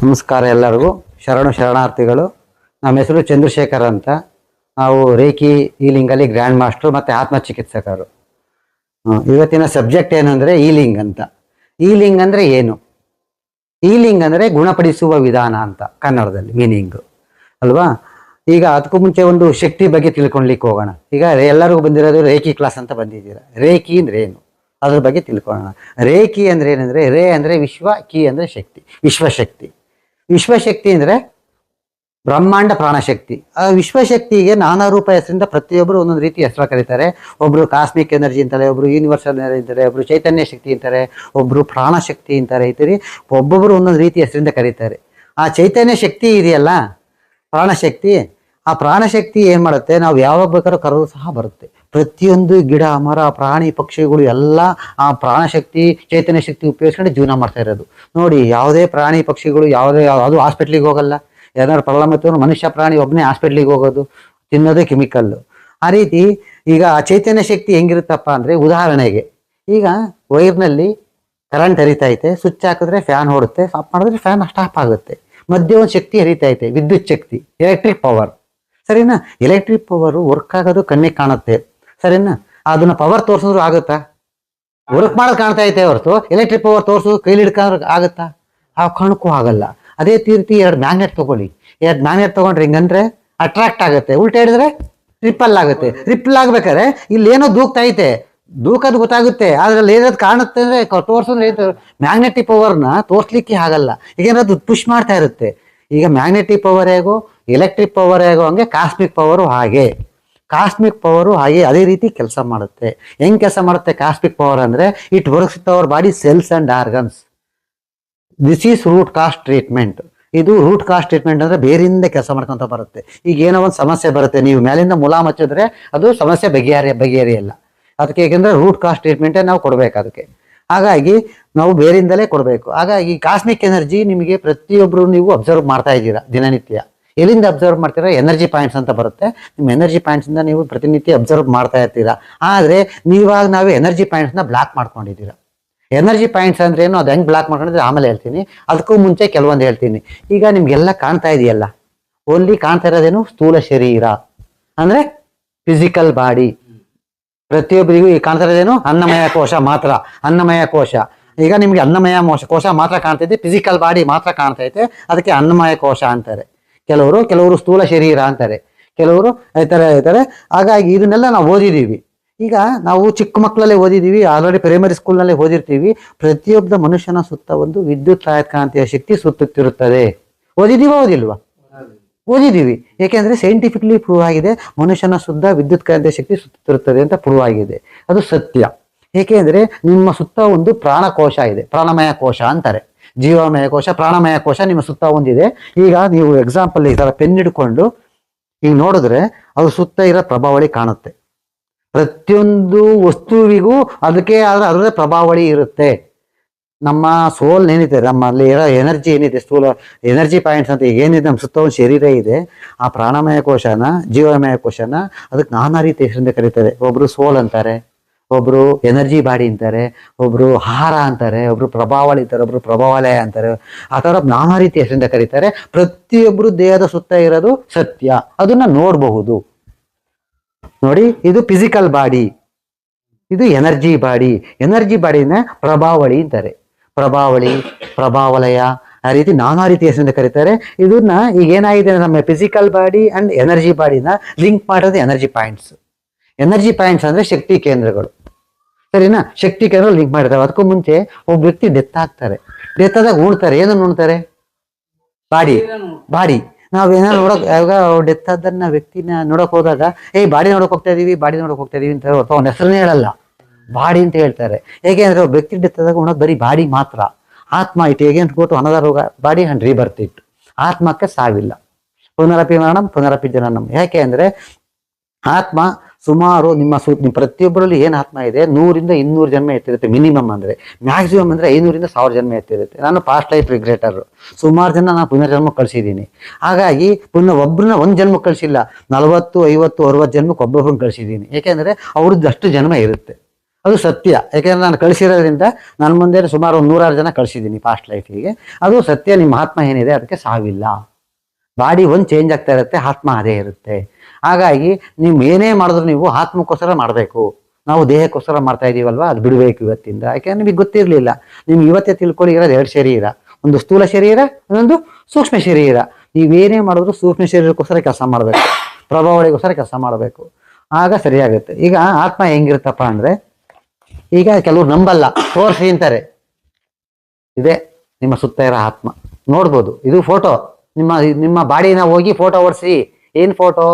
ನಮಸ್ಕಾರ ಎಲ್ಲರಿಗೂ ಶರಣಾರ್ಥಿಗಳು. ನಮ್ಮ ಹೆಸರು ಚಂದ್ರಶೇಖರ್ ಅಂತ. ನಾವು ರೇಖಿ ಹೀಲಿಂಗಲ್ಲಿ ಗ್ರ್ಯಾಂಡ್ ಮಾಸ್ಟರ್ ಮತ್ತು ಆತ್ಮಚಿಕಿತ್ಸಕರು. ಇವತ್ತಿನ ಸಬ್ಜೆಕ್ಟ್ ಏನಂದರೆ ಹೀಲಿಂಗ್ ಅಂತ. ಹೀಲಿಂಗ್ ಅಂದರೆ ಏನು? ಹೀಲಿಂಗ್ ಅಂದರೆ ಗುಣಪಡಿಸುವ ವಿಧಾನ ಅಂತ ಕನ್ನಡದಲ್ಲಿ ಮೀನಿಂಗು ಅಲ್ವಾ. ಈಗ ಅದಕ್ಕೂ ಮುಂಚೆ ಒಂದು ಶಕ್ತಿ ಬಗ್ಗೆ ತಿಳ್ಕೊಳ್ಲಿಕ್ಕೆ ಹೋಗೋಣ. ಈಗ ಎಲ್ಲರಿಗೂ ಬಂದಿರೋದು ರೇಖಿ ಕ್ಲಾಸ್ ಅಂತ ಬಂದಿದ್ದೀರಾ. ರೇಖಿ ಅಂದ್ರೆ ಏನು ಅದ್ರ ಬಗ್ಗೆ ತಿಳ್ಕೊಳ್ಳೋಣ. ರೇಖಿ ಅಂದ್ರೆ ಏನಂದ್ರೆ, ರೇ ಅಂದ್ರೆ ವಿಶ್ವ, ಕಿ ಅಂದ್ರೆ ಶಕ್ತಿ, ವಿಶ್ವಶಕ್ತಿ. ವಿಶ್ವಶಕ್ತಿ ಅಂದ್ರೆ ಬ್ರಹ್ಮಾಂಡ ಪ್ರಾಣಶಕ್ತಿ. ಆ ವಿಶ್ವಶಕ್ತಿಗೆ ನಾನಾ ರೂಪ ಹೆಸರಿಂದ ಪ್ರತಿಯೊಬ್ಬರು ಒಂದೊಂದು ರೀತಿ ಹೆಸರು ಕರೀತಾರೆ. ಒಬ್ರು ಕಾಸ್ಮಿಕ್ ಎನರ್ಜಿ ಅಂತಾರೆ, ಒಬ್ರು ಯೂನಿವರ್ಸಲ್ ಎನರ್ಜಿ ಅಂತಾರೆ, ಒಬ್ರು ಚೈತನ್ಯ ಶಕ್ತಿ ಅಂತಾರೆ, ಒಬ್ರು ಪ್ರಾಣಶಕ್ತಿ ಅಂತಾರೆ. ಈ ಒಬ್ಬೊಬ್ಬರು ಒಂದೊಂದು ರೀತಿ ಹೆಸರಿಂದ ಕರೀತಾರೆ. ಆ ಚೈತನ್ಯ ಶಕ್ತಿ ಇದೆಯಲ್ಲ, ಪ್ರಾಣಶಕ್ತಿ, ಆ ಪ್ರಾಣಶಕ್ತಿ ಏನ್ ಮಾಡುತ್ತೆ, ನಾವು ಯಾವಾಗ ಬೇಕಾದ್ರೂ ಕರೆದು ಸಹ ಬರುತ್ತೆ. ಪ್ರತಿಯೊಂದು ಗಿಡ ಮರ ಪ್ರಾಣಿ ಪಕ್ಷಿಗಳು ಎಲ್ಲ ಆ ಪ್ರಾಣಶಕ್ತಿ ಚೈತನ್ಯ ಶಕ್ತಿ ಉಪಯೋಗಿಸ್ಕೊಂಡು ಜೀವನ ಮಾಡ್ತಾ ಇರೋದು. ನೋಡಿ, ಯಾವುದೇ ಪ್ರಾಣಿ ಪಕ್ಷಿಗಳು ಅದು ಹಾಸ್ಪಿಟ್ಲಿಗೆ ಹೋಗಲ್ಲ. ಏನಾದ್ರು ಪ್ರಾಬ್ಲಮ್ ಇತ್ತು ಮನುಷ್ಯ ಪ್ರಾಣಿ ಒಬ್ಬನೇ ಹಾಸ್ಪಿಟ್ಲಿಗೆ ಹೋಗೋದು, ತಿನ್ನೋದೇ ಕೆಮಿಕಲ್ಲು. ಆ ರೀತಿ ಈಗ ಆ ಚೈತನ್ಯ ಶಕ್ತಿ ಹೆಂಗಿರುತ್ತಪ್ಪ ಅಂದ್ರೆ, ಉದಾಹರಣೆಗೆ ಈಗ ವೈರ್ನಲ್ಲಿ ಕರೆಂಟ್ ಹರಿತೈತೆ, ಸ್ವಿಚ್ ಹಾಕಿದ್ರೆ ಫ್ಯಾನ್ ಓಡುತ್ತೆ, ಆಫ್ ಮಾಡಿದ್ರೆ ಫ್ಯಾನ್ ಸ್ಟಾಪ್ ಆಗುತ್ತೆ. ಮಧ್ಯೆ ಒಂದು ಶಕ್ತಿ ಹರಿತೈತೆ, ವಿದ್ಯುತ್ ಶಕ್ತಿ, ಎಲೆಕ್ಟ್ರಿಕ್ ಪವರ್. ಸರಿನಾ? ಎಲೆಕ್ಟ್ರಿಕ್ ಪವರ್ ವರ್ಕ್ ಆಗೋದು ಕಣ್ಣಿಗೆ ಕಾಣುತ್ತೆ. ಸರಿನಾ? ಅದನ್ನ ಪವರ್ ತೋರಿಸಿದ್ರು ಆಗುತ್ತಾ? ವರ್ಕ್ ಮಾಡೋದು ಕಾಣ್ತಾ ಐತೆ ಹೊರತು ಎಲೆಕ್ಟ್ರಿಕ್ ಪವರ್ ತೋರಿಸೋದು ಕೈಲಿ ಹಿಡ್ಕೊಂಡ್ರೆ ಆಗುತ್ತಾ? ಆ ಕಾರಣಕ್ಕೂ ಆಗಲ್ಲ. ಅದೇ ರೀತಿ ಎರಡು ಮ್ಯಾಗ್ನೆಟ್ ತಗೊಳ್ಳಿ. ಎರಡು ಮ್ಯಾಗ್ನೆಟ್ ತಗೊಂಡ್ರೆ ಹಿಂಗಂದ್ರೆ ಅಟ್ರಾಕ್ಟ್ ಆಗುತ್ತೆ, ಉಲ್ಟಾ ಹಿಡಿದ್ರೆ ರಿಪಲ್ ಆಗುತ್ತೆ. ರಿಪಲ್ ಆಗ್ಬೇಕಾದ್ರೆ ಇಲ್ಲಿ ಏನೋ ದೂಕ್ತಾ ಐತೆ, ದೂಕದ್ ಗೊತ್ತಾಗುತ್ತೆ, ಅದ್ರಲ್ಲಿ ಏನಾದ್ರು ಕಾಣುತ್ತೆ ಅಂದ್ರೆ ತೋರ್ಸಂದ್ರೆ ಮ್ಯಾಗ್ನೆಟಿಕ್ ಪವರ್ನ ತೋರ್ಸ್ಲಿಕ್ಕೆ ಆಗಲ್ಲ. ಈಗೇನಾದ್ರು ಅದು ಪುಷ್ ಮಾಡ್ತಾ ಇರುತ್ತೆ. ಈಗ ಮ್ಯಾಗ್ನೆಟಿಕ್ ಪವರ್ ಹೇಗೋ, ಎಲೆಕ್ಟ್ರಿಕ್ ಪವರ್ ಹೇಗೋ, ಹಂಗೆ ಕಾಸ್ಮಿಕ್ ಪವರು ಹಾಗೆ. ಕಾಸ್ಮಿಕ್ ಪವರು ಹಾಗೆ ಅದೇ ರೀತಿ ಕೆಲಸ ಮಾಡುತ್ತೆ. ಹೆಂಗ್ ಕೆಲಸ ಮಾಡುತ್ತೆ ಕಾಸ್ಮಿಕ್ ಪವರ್ ಅಂದ್ರೆ, it works with our body cells and organs. This is root cause treatment. ಇದು ರೂಟ್ ಕಾಸ್ಟ್ ಟ್ರೀಟ್ಮೆಂಟ್ ಅಂದ್ರೆ ಬೇರಿಂದ ಕೆಲಸ ಮಾಡ್ಕೊಂತ ಬರುತ್ತೆ. ಈಗ ಏನೋ ಒಂದು ಸಮಸ್ಯೆ ಬರುತ್ತೆ, ನೀವು ಮೇಲಿಂದ ಮುಲಾಮ್ ಹಚ್ಚಿದ್ರೆ ಅದು ಸಮಸ್ಯೆ ಬಗೆಹರಿಯಲ್ಲ. ಅದಕ್ಕೆ ಏಕೆಂದ್ರೆ ರೂಟ್ ಕಾಸ್ಟ್ ಟ್ರೀಟ್ಮೆಂಟೇ ನಾವು ಕೊಡ್ಬೇಕು ಅದಕ್ಕೆ. ಹಾಗಾಗಿ ನಾವು ಬೇರಿಂದಲೇ ಕೊಡಬೇಕು. ಹಾಗಾಗಿ ಕಾಸ್ಮಿಕ್ ಎನರ್ಜಿ ನಿಮಗೆ ಪ್ರತಿಯೊಬ್ಬರು ನೀವು ಅಬ್ಸರ್ವ್ ಮಾಡ್ತಾ ಇದ್ದೀರಾ ದಿನನಿತ್ಯ. ಎಲ್ಲಿಂದ ಅಬ್ಸರ್ವ್ ಮಾಡ್ತೀರಾ? ಎನರ್ಜಿ ಪಾಯಿಂಟ್ಸ್ ಅಂತ ಬರುತ್ತೆ. ನಿಮ್ಮ ಎನರ್ಜಿ ಪಾಯಿಂಟ್ಸ್ ಇಂದ ನೀವು ಪ್ರತಿನಿತ್ಯ ಅಬ್ಸರ್ವ್ ಮಾಡ್ತಾ ಇರ್ತೀರಾ. ಆದ್ರೆ ನಾವು ಎನರ್ಜಿ ಪಾಯಿಂಟ್ಸ್ ನ ಬ್ಲಾಕ್ ಮಾಡ್ಕೊಂಡಿದ್ದೀರಾ. ಎನರ್ಜಿ ಪಾಯಿಂಟ್ಸ್ ಅಂದ್ರೆ ಏನು, ಅದು ಹೆಂಗ್ ಬ್ಲಾಕ್ ಮಾಡ್ಕೊಂಡಿದ್ರೆ ಆಮೇಲೆ ಹೇಳ್ತೀನಿ. ಅದಕ್ಕೂ ಮುಂಚೆ ಕೆಲವೊಂದು ಹೇಳ್ತೀನಿ. ಈಗ ನಿಮ್ಗೆಲ್ಲ ಕಾಣ್ತಾ ಇದೆಯಲ್ಲ, ಓನ್ಲಿ ಕಾಣ್ತಾ ಇರೋದೇನು? ಸ್ಥೂಲ ಶರೀರ ಅಂದ್ರೆ ಫಿಸಿಕಲ್ ಬಾಡಿ. ಪ್ರತಿಯೊಬ್ಬರಿಗೂ ಈ ಕಾಣ್ತಾ ಇರೋದೇನು? ಅನ್ನಮಯ ಕೋಶ ಮಾತ್ರ. ಅನ್ನಮಯ ಕೋಶ. ಈಗ ನಿಮ್ಗೆ ಅನ್ನಮಯ ಕೋಶ ಮಾತ್ರ ಕಾಣ್ತೈತೆ, ಫಿಸಿಕಲ್ ಬಾಡಿ ಮಾತ್ರ ಕಾಣ್ತೈತೆ, ಅದಕ್ಕೆ ಅನ್ನಮಯ ಕೋಶ ಅಂತಾರೆ. ಕೆಲವರು ಸ್ಥೂಲ ಶರೀರ ಅಂತಾರೆ, ಕೆಲವರು ಈ ತರ. ಹಾಗಾಗಿ ಇದನ್ನೆಲ್ಲ ನಾವು ಓದಿದೀವಿ. ಈಗ ನಾವು ಚಿಕ್ಕ ಮಕ್ಕಳಲ್ಲೇ ಓದಿದೀವಿ, ಆಲ್ರೆಡಿ ಪ್ರೈಮರಿ ಸ್ಕೂಲ್ನಲ್ಲೇ ಓದಿರ್ತೀವಿ. ಪ್ರತಿಯೊಬ್ಬ ಮನುಷ್ಯನ ಸುತ್ತ ಒಂದು ವಿದ್ಯುತ್ ಆಯಸ್ಕಾಂತೀಯ ಶಕ್ತಿ ಸುತ್ತುತ್ತಿರುತ್ತದೆ. ಓದಿಲ್ವಾ? ಓದಿದೀವಿ. ಯಾಕೆಂದ್ರೆ ಸೈಂಟಿಫಿಕ್ಲಿ ಪ್ರೂವ್ ಆಗಿದೆ, ಮನುಷ್ಯನ ಸುತ್ತ ವಿದ್ಯುತ್ ಕಾಂತೀಯ ಶಕ್ತಿ ಸುತ್ತುತ್ತಿರುತ್ತದೆ ಅಂತ ಪ್ರೂವ್ ಆಗಿದೆ. ಅದು ಸತ್ಯ. ಏಕೆಂದ್ರೆ ನಿಮ್ಮ ಸುತ್ತ ಒಂದು ಪ್ರಾಣಕೋಶ ಇದೆ, ಪ್ರಾಣಮಯ ಕೋಶ ಅಂತಾರೆ. ಜೀವಮಯ ಕೋಶ, ಪ್ರಾಣಮಯ ಕೋಶ ನಿಮ್ಮ ಸುತ್ತ ಒಂದಿದೆ. ಈಗ ನೀವು ಎಕ್ಸಾಂಪಲ್ ಈ ತರ ಪೆನ್ ಹಿಡ್ಕೊಂಡು ಈಗ ನೋಡಿದ್ರೆ ಅದು ಸುತ್ತ ಇರೋ ಪ್ರಭಾವಳಿ ಕಾಣುತ್ತೆ. ಪ್ರತಿಯೊಂದು ವಸ್ತುವಿಗೂ ಅದಕ್ಕೆ ಅದರ ಪ್ರಭಾವಳಿ ಇರುತ್ತೆ. ನಮ್ಮ ಸೋಲ್ ಏನಿದೆ, ನಮ್ಮಲ್ಲಿ ಇರೋ ಎನರ್ಜಿ ಏನಿದೆ, ಸ್ಥೂಲ ಎನರ್ಜಿ ಪಾಯಿಂಟ್ಸ್ ಅಂತ ಏನಿದೆ, ನಮ್ಮ ಸುತ್ತ ಒಂದು ಶರೀರ ಇದೆ. ಆ ಪ್ರಾಣಮಯ ಕೋಶನ, ಜೀವಮಯ ಕೋಶನ ಅದಕ್ಕೆ ನಾನಾ ರೀತಿ ಹೆಸರಿಂದ ಕರೀತಾರೆ. ಒಬ್ರು ಸೋಲ್ ಅಂತಾರೆ, ಒಬ್ರು ಎನರ್ಜಿ ಬಾಡಿ ಅಂತಾರೆ, ಒಬ್ರು ಆಹಾರ ಅಂತಾರೆ, ಒಬ್ರು ಪ್ರಭಾವಳಿ ಅಂತಾರೆ, ಒಬ್ರು ಪ್ರಭಾವಲಯ ಅಂತಾರೆ. ಆ ಥರ ನಾನಾ ರೀತಿ ಹೆಸರಿಂದ ಕರೀತಾರೆ. ಪ್ರತಿಯೊಬ್ರು ದೇಹದ ಸುತ್ತ ಇರೋದು ಸತ್ಯ, ಅದನ್ನ ನೋಡಬಹುದು. ನೋಡಿ, ಇದು ಫಿಸಿಕಲ್ ಬಾಡಿ, ಇದು ಎನರ್ಜಿ ಬಾಡಿ. ಎನರ್ಜಿ ಬಾಡಿನ ಪ್ರಭಾವಳಿ ಅಂತಾರೆ. ಪ್ರಭಾವಳಿ, ಪ್ರಭಾವಲಯ, ಆ ರೀತಿ ನಾನಾ ರೀತಿ ಹೆಸರಿಂದ ಕರೀತಾರೆ. ಇದನ್ನ ಈಗ ಏನಾಗಿದೆ, ನಮ್ಮ ಫಿಸಿಕಲ್ ಬಾಡಿ ಅಂಡ್ ಎನರ್ಜಿ ಬಾಡಿನ ಲಿಂಕ್ ಮಾಡೋದು ಎನರ್ಜಿ ಪಾಯಿಂಟ್ಸ್. ಎನರ್ಜಿ ಪಾಯಿಂಟ್ಸ್ ಅಂದ್ರೆ ಶಕ್ತಿ ಕೇಂದ್ರಗಳು. ಸರಿನಾ? ಶಕ್ತಿ ಕೇಂದ್ರ ಲಿಂಕ್ ಮಾಡಿರ್ತಾರೆ. ಅದಕ್ಕೂ ಮುಂಚೆ ಒಬ್ಬ ವ್ಯಕ್ತಿ ಡೆತ್ ಆಗ್ತಾರೆ. ಡೆತ್ ಆದಾಗ ಉಣ್ತಾರೆ. ಏನನ್ನು ಉಣ್ತಾರೆ? ಬಾಡಿ. ನಾವೇನಾದ್ರು ಯಾವಾಗ ಡೆತ್ ಆದನ್ನ ವ್ಯಕ್ತಿನ ನೋಡಕ್ ಹೋದಾಗ, ಬಾಡಿ ನೋಡಕ್ ಹೋಗ್ತಾ ಇದೀವಿ ಅಂತ ಅವ್ನ ಹೆಸರನ್ನೇ ಹೇಳಲ್ಲ, ಬಾಡಿ ಅಂತ ಹೇಳ್ತಾರೆ. ಹೇಗೆ ವ್ಯಕ್ತಿ ಡೆತ್ ಆದಾಗ ಉಣೋದು ಬರೀ ಬಾಡಿ ಮಾತ್ರ. ಆತ್ಮ ಇಟ್ ಹೇಗೆ ಕೊಟ್ಟು another body and rebirth it. ಆತ್ಮಕ್ಕೆ ಸಾವಿಲ್ಲ. ಪುನರಪಿ ಮರಣಂ ಪುನರಪಿ ಜನನಂ. ಯಾಕೆ ಅಂದ್ರೆ ಆತ್ಮ ಸುಮಾರು ನಿಮ್ಮ ಪ್ರತಿಯೊಬ್ಬರಲ್ಲಿ ಏನ್ ಆತ್ಮ ಇದೆ, 100-200 ಜನ್ಮ ಎತ್ತಿರುತ್ತೆ ಮಿನಿಮಮ್. ಅಂದ್ರೆ ಮ್ಯಾಕ್ಸಿಮಮ್ ಅಂದ್ರೆ 500-1000 ಜನ್ಮ ಎತ್ತಿರುತ್ತೆ. ನಾನು ಪಾಸ್ಟ್ ಲೈಫ್ ರಿಗ್ರೆಟರ್. ಸುಮಾರು ಜನ ನಾನು ಪುನರ್ಜನ್ಮ ಕಳಿಸಿದ್ದೀನಿ. ಹಾಗಾಗಿ ಒಬ್ಬರನ್ನ ಒಂದ್ ಜನ್ಮಕ್ಕೆ ಕಳಿಸಿಲ್ಲ, 40, 50, 60 ಜನ್ಮಕ್ಕೆ ಒಬ್ಬೊಬ್ಬರನ್ನ ಕಳಿಸಿದ್ದೀನಿ. ಯಾಕೆಂದ್ರೆ ಅವ್ರದ್ದು ಅಷ್ಟು ಜನ್ಮ ಇರುತ್ತೆ. ಅದು ಸತ್ಯ. ಯಾಕೆಂದ್ರೆ ನಾನು ಕಳಿಸಿರೋದ್ರಿಂದ ನನ್ನ ಮುಂದೆ ಸುಮಾರು 106 ಜನ ಕಳಿಸಿದ್ದೀನಿ ಪಾಸ್ಟ್ ಲೈಫಿಗೆ. ಅದು ಸತ್ಯ. ನಿಮ್ಮ ಆತ್ಮ ಏನಿದೆ ಅದಕ್ಕೆ ಸಾವಿಲ್ಲ. ಬಾಡಿ ಒಂದು ಚೇಂಜ್ ಆಗ್ತಾ ಇರುತ್ತೆ, ಆತ್ಮ ಅದೇ ಇರುತ್ತೆ. ಹಾಗಾಗಿ ನೀವು ಏನೇ ಮಾಡಿದ್ರು ನೀವು ಆತ್ಮಕ್ಕೋಸ್ಕರ ಮಾಡಬೇಕು. ನಾವು ದೇಹಕ್ಕೋಸ್ಕರ ಮಾಡ್ತಾ ಇದೀವಲ್ವಾ, ಅದು ಬಿಡಬೇಕು ಇವತ್ತಿಂದ. ಯಾಕೆಂದ್ರೆ ನಿಮಗೆ ಗೊತ್ತಿರಲಿಲ್ಲ. ನಿಮ್ಗೆ ಇವತ್ತೇ ತಿಳ್ಕೊಳ್ಳಿ, ಇರೋದು 2 ಶರೀರ, ಒಂದು ಸ್ಥೂಲ ಶರೀರ, ಇನ್ನೊಂದು ಸೂಕ್ಷ್ಮ ಶರೀರ. ನೀವೇನೇ ಮಾಡಿದ್ರು ಸೂಕ್ಷ್ಮ ಶರೀರಕ್ಕೋಸ್ಕರ ಕೆಲಸ ಮಾಡಬೇಕು, ಪ್ರಭಾವಳಿಗೋಸ್ಕರ ಕೆಲಸ ಮಾಡಬೇಕು. ಆಗ ಸರಿಯಾಗುತ್ತೆ. ಈಗ ಆತ್ಮ ಹೆಂಗಿರುತ್ತಪ್ಪ ಅಂದ್ರೆ, ಈಗ ಕೆಲವ್ರು ನಂಬಲ್ಲ, ತೋರಿಸಿ ಅಂತಾರೆ. ಇದೆ ನಿಮ್ಮ ಸುತ್ತ ಇರೋ ಆತ್ಮ, ನೋಡ್ಬೋದು. ಇದು ಫೋಟೋ. ನಿಮ್ಮ ಬಾಡಿನ ಹೋಗಿ ಫೋಟೋ ಓಡಿಸಿ. ಏನ್ ಫೋಟೋ?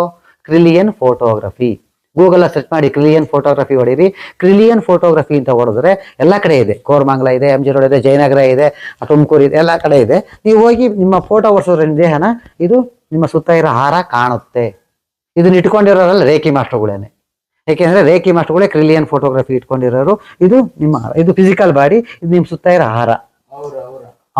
ಕ್ರಿಲಿಯನ್ ಫೋಟೋಗ್ರಫಿ. ಗೂಗಲ್ ಸರ್ಚ್ ಮಾಡಿ ಕ್ರಿಲಿಯನ್ ಫೋಟೋಗ್ರಫಿ ಹೊಡೀರಿ. ಕ್ರಿಲಿಯನ್ ಫೋಟೋಗ್ರಫಿ ಅಂತ ಹೊಡೆದ್ರೆ ಎಲ್ಲ ಕಡೆ ಇದೆ. ಕೋರಮಂಗಲ ಇದೆ, MG ರೋಡ್ ಇದೆ, ಜಯನಗರ ಇದೆ, ತುಮಕೂರು ಇದೆ, ಎಲ್ಲ ಕಡೆ ಇದೆ. ನೀವು ಹೋಗಿ ನಿಮ್ಮ ಫೋಟೋ ಓಡಿಸೋದ್ರ ದೇಹನ, ಇದು ನಿಮ್ಮ ಸುತ್ತ ಇರೋ ಹಾರ ಕಾಣುತ್ತೆ. ಇದನ್ನ ಇಟ್ಕೊಂಡಿರೋರಲ್ಲ ರೇಖಿ ಮಾಸ್ಟರ್ಗಳೇನೆ. ಯಾಕೆಂದ್ರೆ ರೇಖಿ ಮಾಸ್ಟರ್ಗಳೇ ಕ್ರಿಲಿಯನ್ ಫೋಟೋಗ್ರಫಿ ಇಟ್ಕೊಂಡಿರೋರು. ಇದು ಫಿಸಿಕಲ್ ಬಾಡಿ, ಇದು ನಿಮ್ಮ ಸುತ್ತ ಇರೋ ಹಾರ.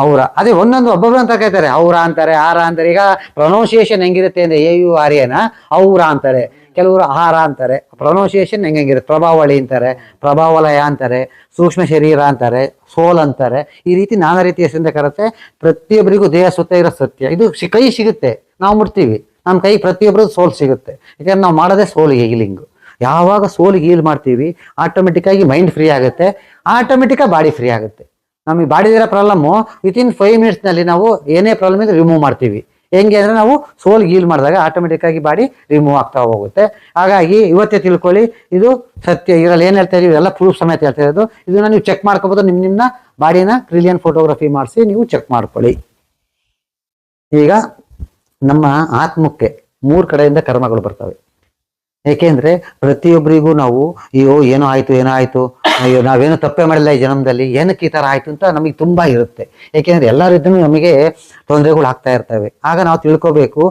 ಅವರ ಅದೇ ಒಂದೊಂದು ಒಬ್ಬೊಬ್ರು ಅಂತ ಕೇಳ್ತಾರೆ. ಅವರ ಅಂತಾರೆ, ಆರ ಅಂತಾರೆ. ಈಗ ಪ್ರೊನೌನ್ಸಿಯೇಷನ್ ಹೆಂಗಿರುತ್ತೆ ಅಂದ್ರೆ AURAನ ಅವರ ಅಂತಾರೆ, ಕೆಲವರು ಆಹಾರ ಅಂತಾರೆ. ಪ್ರೊನೌನ್ಸಿಯೇಷನ್ ಹೆಂಗಿರುತ್ತೆ? ಪ್ರಭಾವಳಿ ಅಂತಾರೆ, ಪ್ರಭಾವಲಯ ಅಂತಾರೆ, ಸೂಕ್ಷ್ಮ ಶರೀರ ಅಂತಾರೆ, ಸೋಲ್ ಅಂತಾರೆ. ಈ ರೀತಿ ನಾನಾ ರೀತಿಯ ಹೆಸರಿಂದ ಕರುತ್ತೆ. ಪ್ರತಿಯೊಬ್ಬರಿಗೂ ದೇಹ ಸುತ್ತ ಇರೋ ಸತ್ಯ ಇದು ಕೈ ಸಿಗುತ್ತೆ. ನಾವು ಮುಟ್ತೀವಿ, ನಮ್ಮ ಕೈ ಪ್ರತಿಯೊಬ್ಬರು ಸೋಲ್ ಸಿಗುತ್ತೆ. ಯಾಕಂದ್ರೆ ನಾವು ಮಾಡೋದೇ ಸೋಲಿಗೆ ಹೀಲಿಂಗು. ಯಾವಾಗ ಸೋಲಿಗೆ ಹೀಲ್ ಮಾಡ್ತೀವಿ, ಆಟೋಮೆಟಿಕ್ ಆಗಿ ಮೈಂಡ್ ಫ್ರೀ ಆಗುತ್ತೆ, ಆಟೋಮೆಟಿಕ್ ಆಗಿ ಬಾಡಿ ಫ್ರೀ ಆಗುತ್ತೆ. ನಮಗೆ ಬಾಡಿದಿರೋ ಪ್ರಾಬ್ಲಮ್ಮು ವಿತಿನ್ 5 ಮಿನಿಟ್ಸ್ನಲ್ಲಿ ನಾವು ಏನೇ ಪ್ರಾಬ್ಲಮ್ ಇದ್ರೆ ರಿಮೂವ್ ಮಾಡ್ತೀವಿ. ಹೆಂಗೆ ಅಂದರೆ ನಾವು ಸೋಲ್ಗೆ ಹೀಲ್ ಮಾಡಿದಾಗ ಆಟೋಮೆಟಿಕ್ ಆಗಿ ಬಾಡಿ ರಿಮೂವ್ ಆಗ್ತಾ ಹೋಗುತ್ತೆ. ಹಾಗಾಗಿ ಇವತ್ತೇ ತಿಳ್ಕೊಳ್ಳಿ, ಇದು ಸತ್ಯ. ಇದರಲ್ಲಿ ಏನು ಹೇಳ್ತಾ ಇದೀವಿ ಎಲ್ಲ ಪ್ರೂಫ್ ಸಮೇತ ಹೇಳ್ತಾ ಇರೋದು. ಇದನ್ನ ನೀವು ಚೆಕ್ ಮಾಡ್ಕೋಬೋದು. ನಿಮ್ಮ ಬಾಡಿನ ಕ್ರಿಲಿಯನ್ ಫೋಟೋಗ್ರಫಿ ಮಾಡಿಸಿ ನೀವು ಚೆಕ್ ಮಾಡ್ಕೊಳ್ಳಿ. ಈಗ ನಮ್ಮ ಆತ್ಮಕ್ಕೆ 3 ಕಡೆಯಿಂದ ಕರ್ಮಗಳು ಬರ್ತವೆ. ಏಕೆಂದ್ರೆ ಪ್ರತಿಯೊಬ್ಬರಿಗೂ ನಾವು ಏನೋ ಆಯ್ತು, ಅಯ್ಯೋ ನಾವೇನು ತಪ್ಪೇ ಮಾಡಿಲ್ಲ ಈ ಜನ್ಮದಲ್ಲಿ, ಏನಕ್ಕೆ ಈ ಥರ ಆಯ್ತು ಅಂತ ನಮಗೆ ತುಂಬಾ ಇರುತ್ತೆ. ಏಕೆಂದ್ರೆ ಎಲ್ಲರಿದ್ದೂ ನಮಗೆ ತೊಂದರೆಗಳು ಆಗ್ತಾ ಇರ್ತವೆ. ಆಗ ನಾವು ತಿಳ್ಕೊಬೇಕು,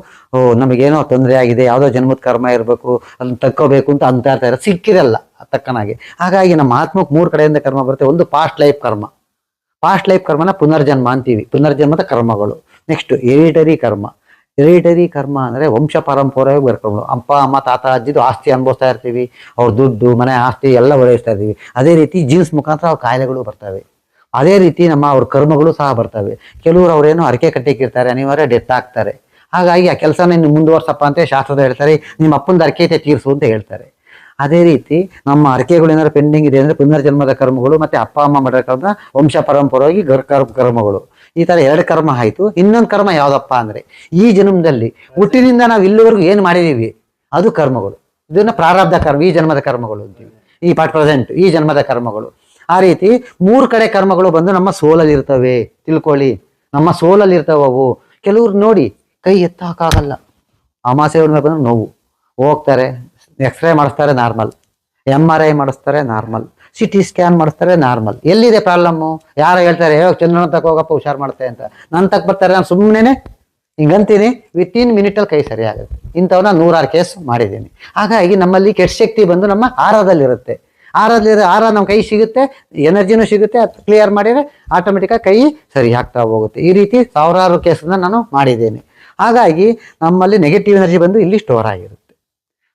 ನಮಗೇನೋ ತೊಂದರೆ ಆಗಿದೆ, ಯಾವುದೋ ಜನ್ಮದ ಕರ್ಮ ಇರಬೇಕು, ಅದನ್ನ ತಕ್ಕೋಬೇಕು ಅಂತ ಇರ್ತಾರೆ. ಸಿಕ್ಕಿರಲ್ಲ ತಕ್ಕನಾಗೆ. ಹಾಗಾಗಿ ನಮ್ಮ ಆತ್ಮಕ್ಕೆ 3 ಕಡೆಯಿಂದ ಕರ್ಮ ಬರುತ್ತೆ. ಒಂದು ಪಾಸ್ಟ್ ಲೈಫ್ ಕರ್ಮ. ಪಾಸ್ಟ್ ಲೈಫ್ ಕರ್ಮನ ಪುನರ್ಜನ್ಮ ಅಂತೀವಿ, ಪುನರ್ಜನ್ಮದ ಕರ್ಮಗಳು. ನೆಕ್ಸ್ಟ್ ಹೆರಿಟರಿ ಕರ್ಮ. ಹೆರಿಟರಿ ಕರ್ಮ ಅಂದರೆ ವಂಶ ಪರಂಪರೆಯಾಗಿ ಬರ್ಕೊಂಡು ಅಪ್ಪ ಅಮ್ಮ ತಾತ ಅಜ್ಜಿದು ಆಸ್ತಿ ಅನುಭವಿಸ್ತಾ ಇರ್ತೀವಿ. ಅವ್ರ ದುಡ್ಡು ಮನೆ ಆಸ್ತಿ ಎಲ್ಲ ಒದಗಿಸ್ತಾ ಇರ್ತೀವಿ. ಅದೇ ರೀತಿ ಜೀನ್ಸ್ ಮುಖಾಂತರ ಅವ್ರ ಕಾಯಿಲೆಗಳು ಬರ್ತವೆ. ಅದೇ ರೀತಿ ಅವ್ರ ಕರ್ಮಗಳು ಸಹ ಬರ್ತವೆ. ಕೆಲವರು ಅವ್ರೇನೋ ಅರಕೆ ಕಟ್ಟಿಕ್ಕಿರ್ತಾರೆ, ಅನಿವಾರ್ಯ ಡೆತ್ ಆಗ್ತಾರೆ. ಹಾಗಾಗಿ ಆ ಕೆಲಸನ ಇನ್ನು ಮುಂದುವರ್ಸಪ್ಪ ಅಂತ ಶಾಸ್ತ್ರದ ಹೇಳ್ತಾರೆ. ನಿಮ್ಮ ಅಪ್ಪನ ಅರಕೆತೆ ತೀರಿಸು ಅಂತ ಹೇಳ್ತಾರೆ. ಅದೇ ರೀತಿ ನಮ್ಮ ಅರಕೆಗಳು ಏನಾದ್ರು ಪೆಂಡಿಂಗ್ ಇದೆ ಅಂದ್ರೆ ಪುನರ್ಜನ್ಮದ ಕರ್ಮಗಳು, ಮತ್ತೆ ಅಪ್ಪ ಅಮ್ಮ ಮಾಡೋ ಕರ್ಮ ವಂಶ ಪರಂಪರೆಯಾಗಿ ಕರ್ಮಗಳು. ಈ ತರ 2 ಕರ್ಮ ಆಯ್ತು. ಇನ್ನೊಂದು ಕರ್ಮ ಯಾವ್ದಪ್ಪ ಅಂದ್ರೆ, ಈ ಜನ್ಮದಲ್ಲಿ ಹುಟ್ಟಿನಿಂದ ನಾವು ಇಲ್ಲಿವರೆಗೂ ಏನ್ ಮಾಡಿದೀವಿ ಅದು ಕರ್ಮಗಳು. ಇದನ್ನ ಪ್ರಾರಬ್ಧ ಕರ್ಮ, ಈ ಜನ್ಮದ ಕರ್ಮಗಳು ಅಂತೀವಿ. ಈ ಪ್ರೆಸೆಂಟ್ ಈ ಜನ್ಮದ ಕರ್ಮಗಳು. ಆ ರೀತಿ 3 ಕಡೆ ಕರ್ಮಗಳು ಬಂದು ನಮ್ಮ ಸೋಲಲ್ಲಿ ಇರ್ತವೆ. ತಿಳ್ಕೊಳ್ಳಿ, ನಮ್ಮ ಸೋಲಲ್ಲಿ ಇರ್ತವವು. ಕೆಲವ್ರು ನೋಡಿ ಕೈ ಎತ್ತಕ್ಕಾಗಲ್ಲ, ಅಮಾಸೆ ಹುಣ್ಣಿಮೆ ಬಂದ್ರೆ ನೋವು, ಹೋಗ್ತಾರೆ, ಎಕ್ಸ್ರೇ ಮಾಡಿಸ್ತಾರೆ ನಾರ್ಮಲ್, MRI ಮಾಡಿಸ್ತಾರೆ ನಾರ್ಮಲ್, CT ಸ್ಕ್ಯಾನ್ ಮಾಡಿಸ್ತಾರೆ ನಾರ್ಮಲ್. ಎಲ್ಲಿದೆ ಪ್ರಾಬ್ಲಮ್ಮು? ಯಾರು ಹೇಳ್ತಾರೆ ಚಂದ್ರನ ತಕ್ಕ ಹೋಗಪ್ಪ ಹುಷಾರು ಮಾಡ್ತೆ ಅಂತ, ನನ್ನ ತಕ್ಕ ಬರ್ತಾರೆ. ನಾನು ಸುಮ್ಮನೆ ಹಿಂಗಂತೀನಿ, ವಿತಿನ್ ಮಿನಿಟಲ್ಲಿ ಕೈ ಸರಿ ಆಗುತ್ತೆ. ಇಂಥವನ್ನ 106 ಕೇಸ್ ಮಾಡಿದ್ದೀನಿ. ಹಾಗಾಗಿ ನಮ್ಮಲ್ಲಿ ಕೆಟ್ಟ ಶಕ್ತಿ ಬಂದು ನಮ್ಮ ಆಹಾರದಲ್ಲಿರುತ್ತೆ. ಆಹಾರ ನಮ್ಮ ಕೈ ಸಿಗುತ್ತೆ, ಎನರ್ಜಿನೂ ಸಿಗುತ್ತೆ. ಅದು ಕ್ಲಿಯರ್ ಮಾಡಿದರೆ ಆಟೋಮೆಟಿಕ್ಕಾಗಿ ಕೈ ಸರಿ ಆಗ್ತಾ ಹೋಗುತ್ತೆ. ಈ ರೀತಿ 1000 ಕೇಸನ್ನ ನಾನು ಮಾಡಿದ್ದೇನೆ. ಹಾಗಾಗಿ ನಮ್ಮಲ್ಲಿ ನೆಗೆಟಿವ್ ಎನರ್ಜಿ ಬಂದು ಇಲ್ಲಿ ಸ್ಟೋರ್ ಆಗಿರುತ್ತೆ.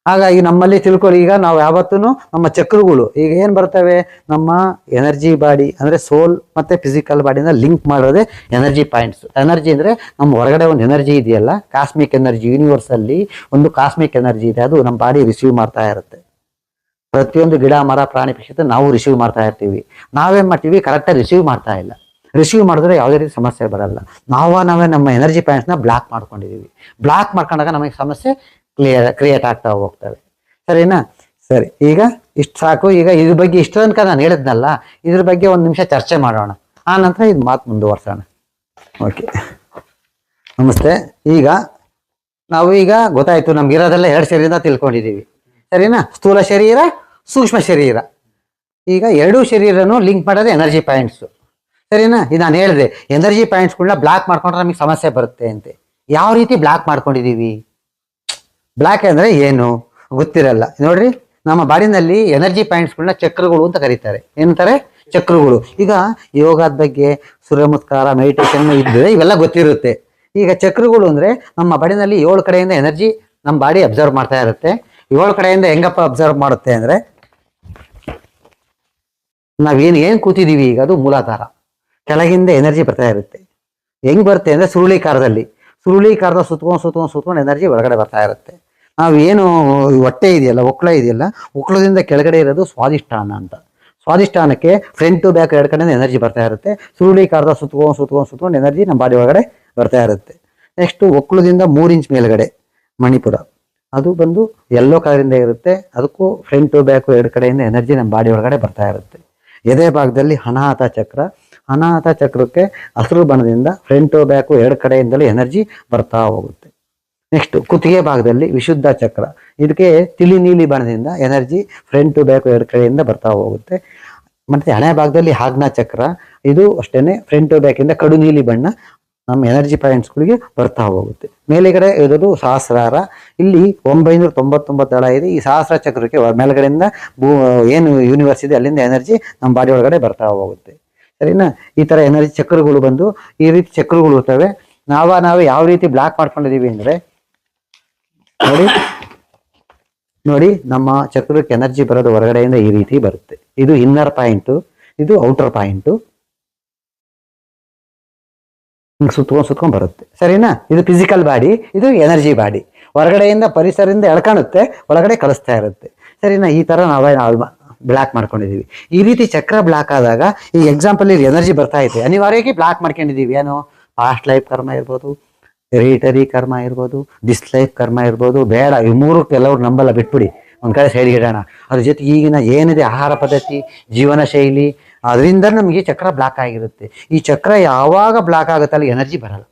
ಹಾಗಾಗಿ ನಮ್ಮಲ್ಲಿ ತಿಳ್ಕೊಳ್ಳಿ, ಈಗ ನಾವು ಯಾವತ್ತೂ ನಮ್ಮ ಚಕ್ರಗಳು ಈಗ ಏನು ಬರ್ತವೆ, ನಮ್ಮ ಎನರ್ಜಿ ಬಾಡಿ ಅಂದರೆ ಸೋಲ್ ಮತ್ತು ಫಿಸಿಕಲ್ ಬಾಡಿನ ಲಿಂಕ್ ಮಾಡೋದೇ ಎನರ್ಜಿ ಪಾಯಿಂಟ್ಸ್. ಎನರ್ಜಿ ಅಂದರೆ ನಮ್ಮ ಹೊರಗಡೆ ಒಂದು ಎನರ್ಜಿ ಇದೆಯಲ್ಲ, ಕಾಸ್ಮಿಕ್ ಎನರ್ಜಿ, ಯೂನಿವರ್ಸಲ್ಲಿ ಒಂದು ಕಾಸ್ಮಿಕ್ ಎನರ್ಜಿ ಇದೆ. ಅದು ನಮ್ಮ ಬಾಡಿ ರಿಸೀವ್ ಮಾಡ್ತಾ ಇರುತ್ತೆ. ಪ್ರತಿಯೊಂದು ಗಿಡ ಮರ ಪ್ರಾಣಿ ಪಕ್ಷಿ ನಾವು ರಿಸೀವ್ ಮಾಡ್ತಾ ಇರ್ತೀವಿ. ನಾವೇನು ಮಾಡ್ತೀವಿ, ಕರೆಕ್ಟಾಗಿ ರಿಸೀವ್ ಮಾಡ್ತಾ ಇಲ್ಲ. ರಿಸೀವ್ ಮಾಡಿದ್ರೆ ಯಾವುದೇ ರೀತಿ ಸಮಸ್ಯೆ ಬರಲ್ಲ. ನಾವೇ ನಮ್ಮ ಎನರ್ಜಿ ಪಾಯಿಂಟ್ಸ್ನ ಬ್ಲಾಕ್ ಮಾಡ್ಕೊಂಡಿದ್ದೀವಿ. ಬ್ಲಾಕ್ ಮಾಡ್ಕೊಂಡಾಗ ನಮಗೆ ಸಮಸ್ಯೆ ಕ್ರಿಯೇಟ್ ಆಗ್ತಾ ಹೋಗ್ತವೆ. ಸರಿನಾ? ಸರಿ, ಈಗ ಇಷ್ಟು ಸಾಕು. ಈಗ ಇದ್ರ ಬಗ್ಗೆ ಇಷ್ಟು ತನಕ ನಾನು ಹೇಳಿದ್ನಲ್ಲ, ಇದ್ರ ಬಗ್ಗೆ 1 ನಿಮಿಷ ಚರ್ಚೆ ಮಾಡೋಣ. ಆ ನಂತರ ಇದು ಮಾತು ಮುಂದುವರ್ಸೋಣ. ಓಕೆ, ನಮಸ್ತೆ. ಈಗ ನಾವು ಗೊತ್ತಾಯ್ತು, ನಮ್ಗೆ ಇರೋದೆಲ್ಲ 2 ಶರೀರದಿಂದ ತಿಳ್ಕೊಂಡಿದ್ದೀವಿ. ಸರಿನಾ? ಸ್ಥೂಲ ಶರೀರ, ಸೂಕ್ಷ್ಮ ಶರೀರ. ಈಗ 2 ಶರೀರನು ಲಿಂಕ್ ಮಾಡೋದು ಎನರ್ಜಿ ಪಾಯಿಂಟ್ಸು. ಸರಿನಾ? ಇದು ನಾನು ಹೇಳಿದೆ, ಎನರ್ಜಿ ಪಾಯಿಂಟ್ಸ್ಗಳನ್ನ ಬ್ಲಾಕ್ ಮಾಡ್ಕೊಂಡ್ರೆ ನಮಗೆ ಸಮಸ್ಯೆ ಬರುತ್ತೆ ಅಂತೆ. ಯಾವ ರೀತಿ ಬ್ಲಾಕ್ ಮಾಡ್ಕೊಂಡಿದ್ದೀವಿ? ಬ್ಲಾಕ್ ಅಂದರೆ ಏನು ಗೊತ್ತಿರಲ್ಲ. ನೋಡ್ರಿ, ನಮ್ಮ ಬಾಡಿನಲ್ಲಿ ಎನರ್ಜಿ ಪಾಯಿಂಟ್ಸ್ಗಳನ್ನ ಚಕ್ರಗಳು ಅಂತ ಕರೀತಾರೆ. ಏನಂತಾರೆ? ಚಕ್ರಗಳು. ಈಗ ಯೋಗದ ಬಗ್ಗೆ, ಸೂರ್ಯನಮಸ್ಕಾರ, ಮೆಡಿಟೇಷನ್ ಇದ್ದರೆ ಇವೆಲ್ಲ ಗೊತ್ತಿರುತ್ತೆ. ಈಗ ಚಕ್ರಗಳು ಅಂದರೆ ನಮ್ಮ ಬಾಡಿನಲ್ಲಿ 7 ಕಡೆಯಿಂದ ಎನರ್ಜಿ ನಮ್ಮ ಬಾಡಿ ಅಬ್ಸರ್ವ್ ಮಾಡ್ತಾ ಇರುತ್ತೆ. 7 ಕಡೆಯಿಂದ ಹೆಂಗಪ್ಪ ಅಬ್ಸರ್ವ್ ಮಾಡುತ್ತೆ ಅಂದರೆ, ನಾವೇನು ಕೂತಿದ್ದೀವಿ ಈಗ ಅದು ಮೂಲಾಧಾರ. ಕೆಳಗಿಂದ ಎನರ್ಜಿ ಬರ್ತಾ ಇರುತ್ತೆ. ಹೆಂಗ್ ಬರುತ್ತೆ ಅಂದ್ರೆ ಸುರುಳಿಕಾರದ ಸುತ್ಕೊಂಡು ಎನರ್ಜಿ ಒಳಗಡೆ ಬರ್ತಾ ಇರುತ್ತೆ. ನಾವೇನು ಹೊಟ್ಟೆ ಇದೆಯಲ್ಲ, ಒಕ್ಳ ಇದೆಯಲ್ಲ, ಒಕ್ಳದಿಂದ ಕೆಳಗಡೆ ಇರೋದು ಸ್ವಾದಿಷ್ಠಾನ ಅಂತ. ಸ್ವಾದಿಷ್ಠಾನಕ್ಕೆ ಫ್ರಂಟ್ ಟು ಬ್ಯಾಕ್ ಎರಡು ಕಡೆ ಎನರ್ಜಿ ಬರ್ತಾ ಇರುತ್ತೆ. ಸುರುಳಿಕಾರದ ಸುತ್ಕೊಂಡು ಎನರ್ಜಿ ನಮ್ಮ ಬಾಡಿ ಒಳಗಡೆ ಬರ್ತಾ ಇರುತ್ತೆ. ನೆಕ್ಸ್ಟ್ ಒಕ್ಳದಿಂದ 3 ಇಂಚ್ ಮೇಲ್ಗಡೆ ಮಣಿಪುರ, ಅದು ಬಂದು ಯೆಲ್ಲೋ ಕಲರಿಂದ ಇರುತ್ತೆ. ಅದಕ್ಕೂ ಫ್ರಂಟ್ ಟು ಬ್ಯಾಕ್ ಎರಡು ಕಡೆಯಿಂದ ಎನರ್ಜಿ ನಮ್ಮ ಬಾಡಿ ಒಳಗಡೆ ಬರ್ತಾ ಇರುತ್ತೆ. ಎದೆ ಭಾಗದಲ್ಲಿ ಅನಾಹತ ಚಕ್ರ. ಅನಾಹತ ಚಕ್ರಕ್ಕೆ ಹಸಿರು ಬಣ್ಣದಿಂದ ಫ್ರಂಟ್ ಟು ಬ್ಯಾಕು ಎರಡು ಕಡೆಯಿಂದಲೂ ಎನರ್ಜಿ ಬರ್ತಾ ಹೋಗುತ್ತೆ. ನೆಕ್ಸ್ಟ್ ಕುತ್ತಿಗೆ ಭಾಗದಲ್ಲಿ ವಿಶುದ್ಧ ಚಕ್ರ. ಇದಕ್ಕೆ ತಿಳಿ ನೀಲಿ ಬಣ್ಣದಿಂದ ಎನರ್ಜಿ ಫ್ರಂಟ್ ಟು ಬ್ಯಾಕು ಎರಡು ಕಡೆಯಿಂದ ಬರ್ತಾ ಹೋಗುತ್ತೆ. ಮತ್ತೆ ಹಣೆ ಭಾಗದಲ್ಲಿ ಆಜ್ಞಾ ಚಕ್ರ. ಇದು ಅಷ್ಟೇನೆ ಫ್ರಂಟ್ ಟು ಬ್ಯಾಕ್ ಇಂದ ಕಡು ನೀಲಿ ಬಣ್ಣ ನಮ್ಮ ಎನರ್ಜಿ ಪಾಯಿಂಟ್ಸ್ಗಳಿಗೆ ಬರ್ತಾ ಹೋಗುತ್ತೆ. ಮೇಲೆಗಡೆ ಇರೋದು ಸಹಸ್ರಾರ. ಇಲ್ಲಿ 999 ದಳ ಇದೆ. ಈ ಸಹಸ್ರ ಚಕ್ರಕ್ಕೆ ಮೇಲ್ಗಡೆಯಿಂದ ಏನು ಯೂನಿವರ್ಸ್ ಇದೆ ಅಲ್ಲಿಂದ ಎನರ್ಜಿ ನಮ್ಮ ಬಾಡಿ ಒಳಗಡೆ ಬರ್ತಾ ಹೋಗುತ್ತೆ. ಸರಿನಾ? ಈ ತರ ಎನರ್ಜಿ ಚಕ್ರಗಳು ಬಂದು ಈ ರೀತಿ ಚಕ್ರಗಳು ಇರ್ತವೆ. ನಾವು ಯಾವ ರೀತಿ ಬ್ಲಾಕ್ ಮಾಡ್ಕೊಂಡಿದೀವಿ ಅಂದ್ರೆ ನೋಡಿ ನಮ್ಮ ಚಕ್ರಕ್ಕೆ ಎನರ್ಜಿ ಬರೋದು ಹೊರಗಡೆಯಿಂದ ಈ ರೀತಿ ಬರುತ್ತೆ. ಇದು ಇನ್ನರ್ ಪಾಯಿಂಟ್, ಇದು ಔಟರ್ ಪಾಯಿಂಟ್. ಸುತ್ಕೊಂಡು ಬರುತ್ತೆ. ಸರಿನಾ? ಇದು ಫಿಸಿಕಲ್ ಬಾಡಿ, ಇದು ಎನರ್ಜಿ ಬಾಡಿ. ಹೊರಗಡೆಯಿಂದ ಪರಿಸರದಿಂದ ಎಳ್ಕಾಣುತ್ತೆ, ಒಳಗಡೆ ಕಳಿಸ್ತಾ ಇರುತ್ತೆ. ಸರಿನಾ? ಈ ತರ ನಾವು ಬ್ಲಾಕ್ ಮಾಡ್ಕೊಂಡಿದೀವಿ. ಈ ರೀತಿ ಚಕ್ರ ಬ್ಲಾಕ್ ಆದಾಗ ಈ ಎಕ್ಸಾಂಪಲ್ ಇಲ್ಲಿ ಎನರ್ಜಿ ಬರ್ತಾ ಇದೆ, ಅನಿವಾರ್ಯವಾಗಿ ಬ್ಲಾಕ್ ಮಾಡ್ಕೊಂಡಿದೀವಿ. ಏನು? ಪಾಸ್ಟ್ ಲೈಫ್ ಕರ್ಮ ಇರ್ಬೋದು, ಹೆರಿಟರಿ ಕರ್ಮ ಇರ್ಬೋದು, ದಿಸ್ ಲೈಫ್ ಕರ್ಮ ಇರ್ಬೋದು. ಬೇಡ, ಈ 3 ಕೆಲವರು ನಂಬಲ್ಲ, ಬಿಟ್ಬಿಡಿ, ಒಂದ್ ಕಡೆ ಸೈಡ್ಗೆ ಇಡೋಣ. ಅದ್ರ ಜೊತೆ ಈಗಿನ ಏನಿದೆ ಆಹಾರ ಪದ್ಧತಿ, ಜೀವನ ಶೈಲಿ, ಅದರಿಂದ ನಮಗೆ ಚಕ್ರ ಬ್ಲಾಕ್ ಆಗಿರುತ್ತೆ. ಈ ಚಕ್ರ ಯಾವಾಗ ಬ್ಲಾಕ್ ಆಗುತ್ತೆ ಅಲ್ಲಿ ಎನರ್ಜಿ ಬರಲ್ಲ.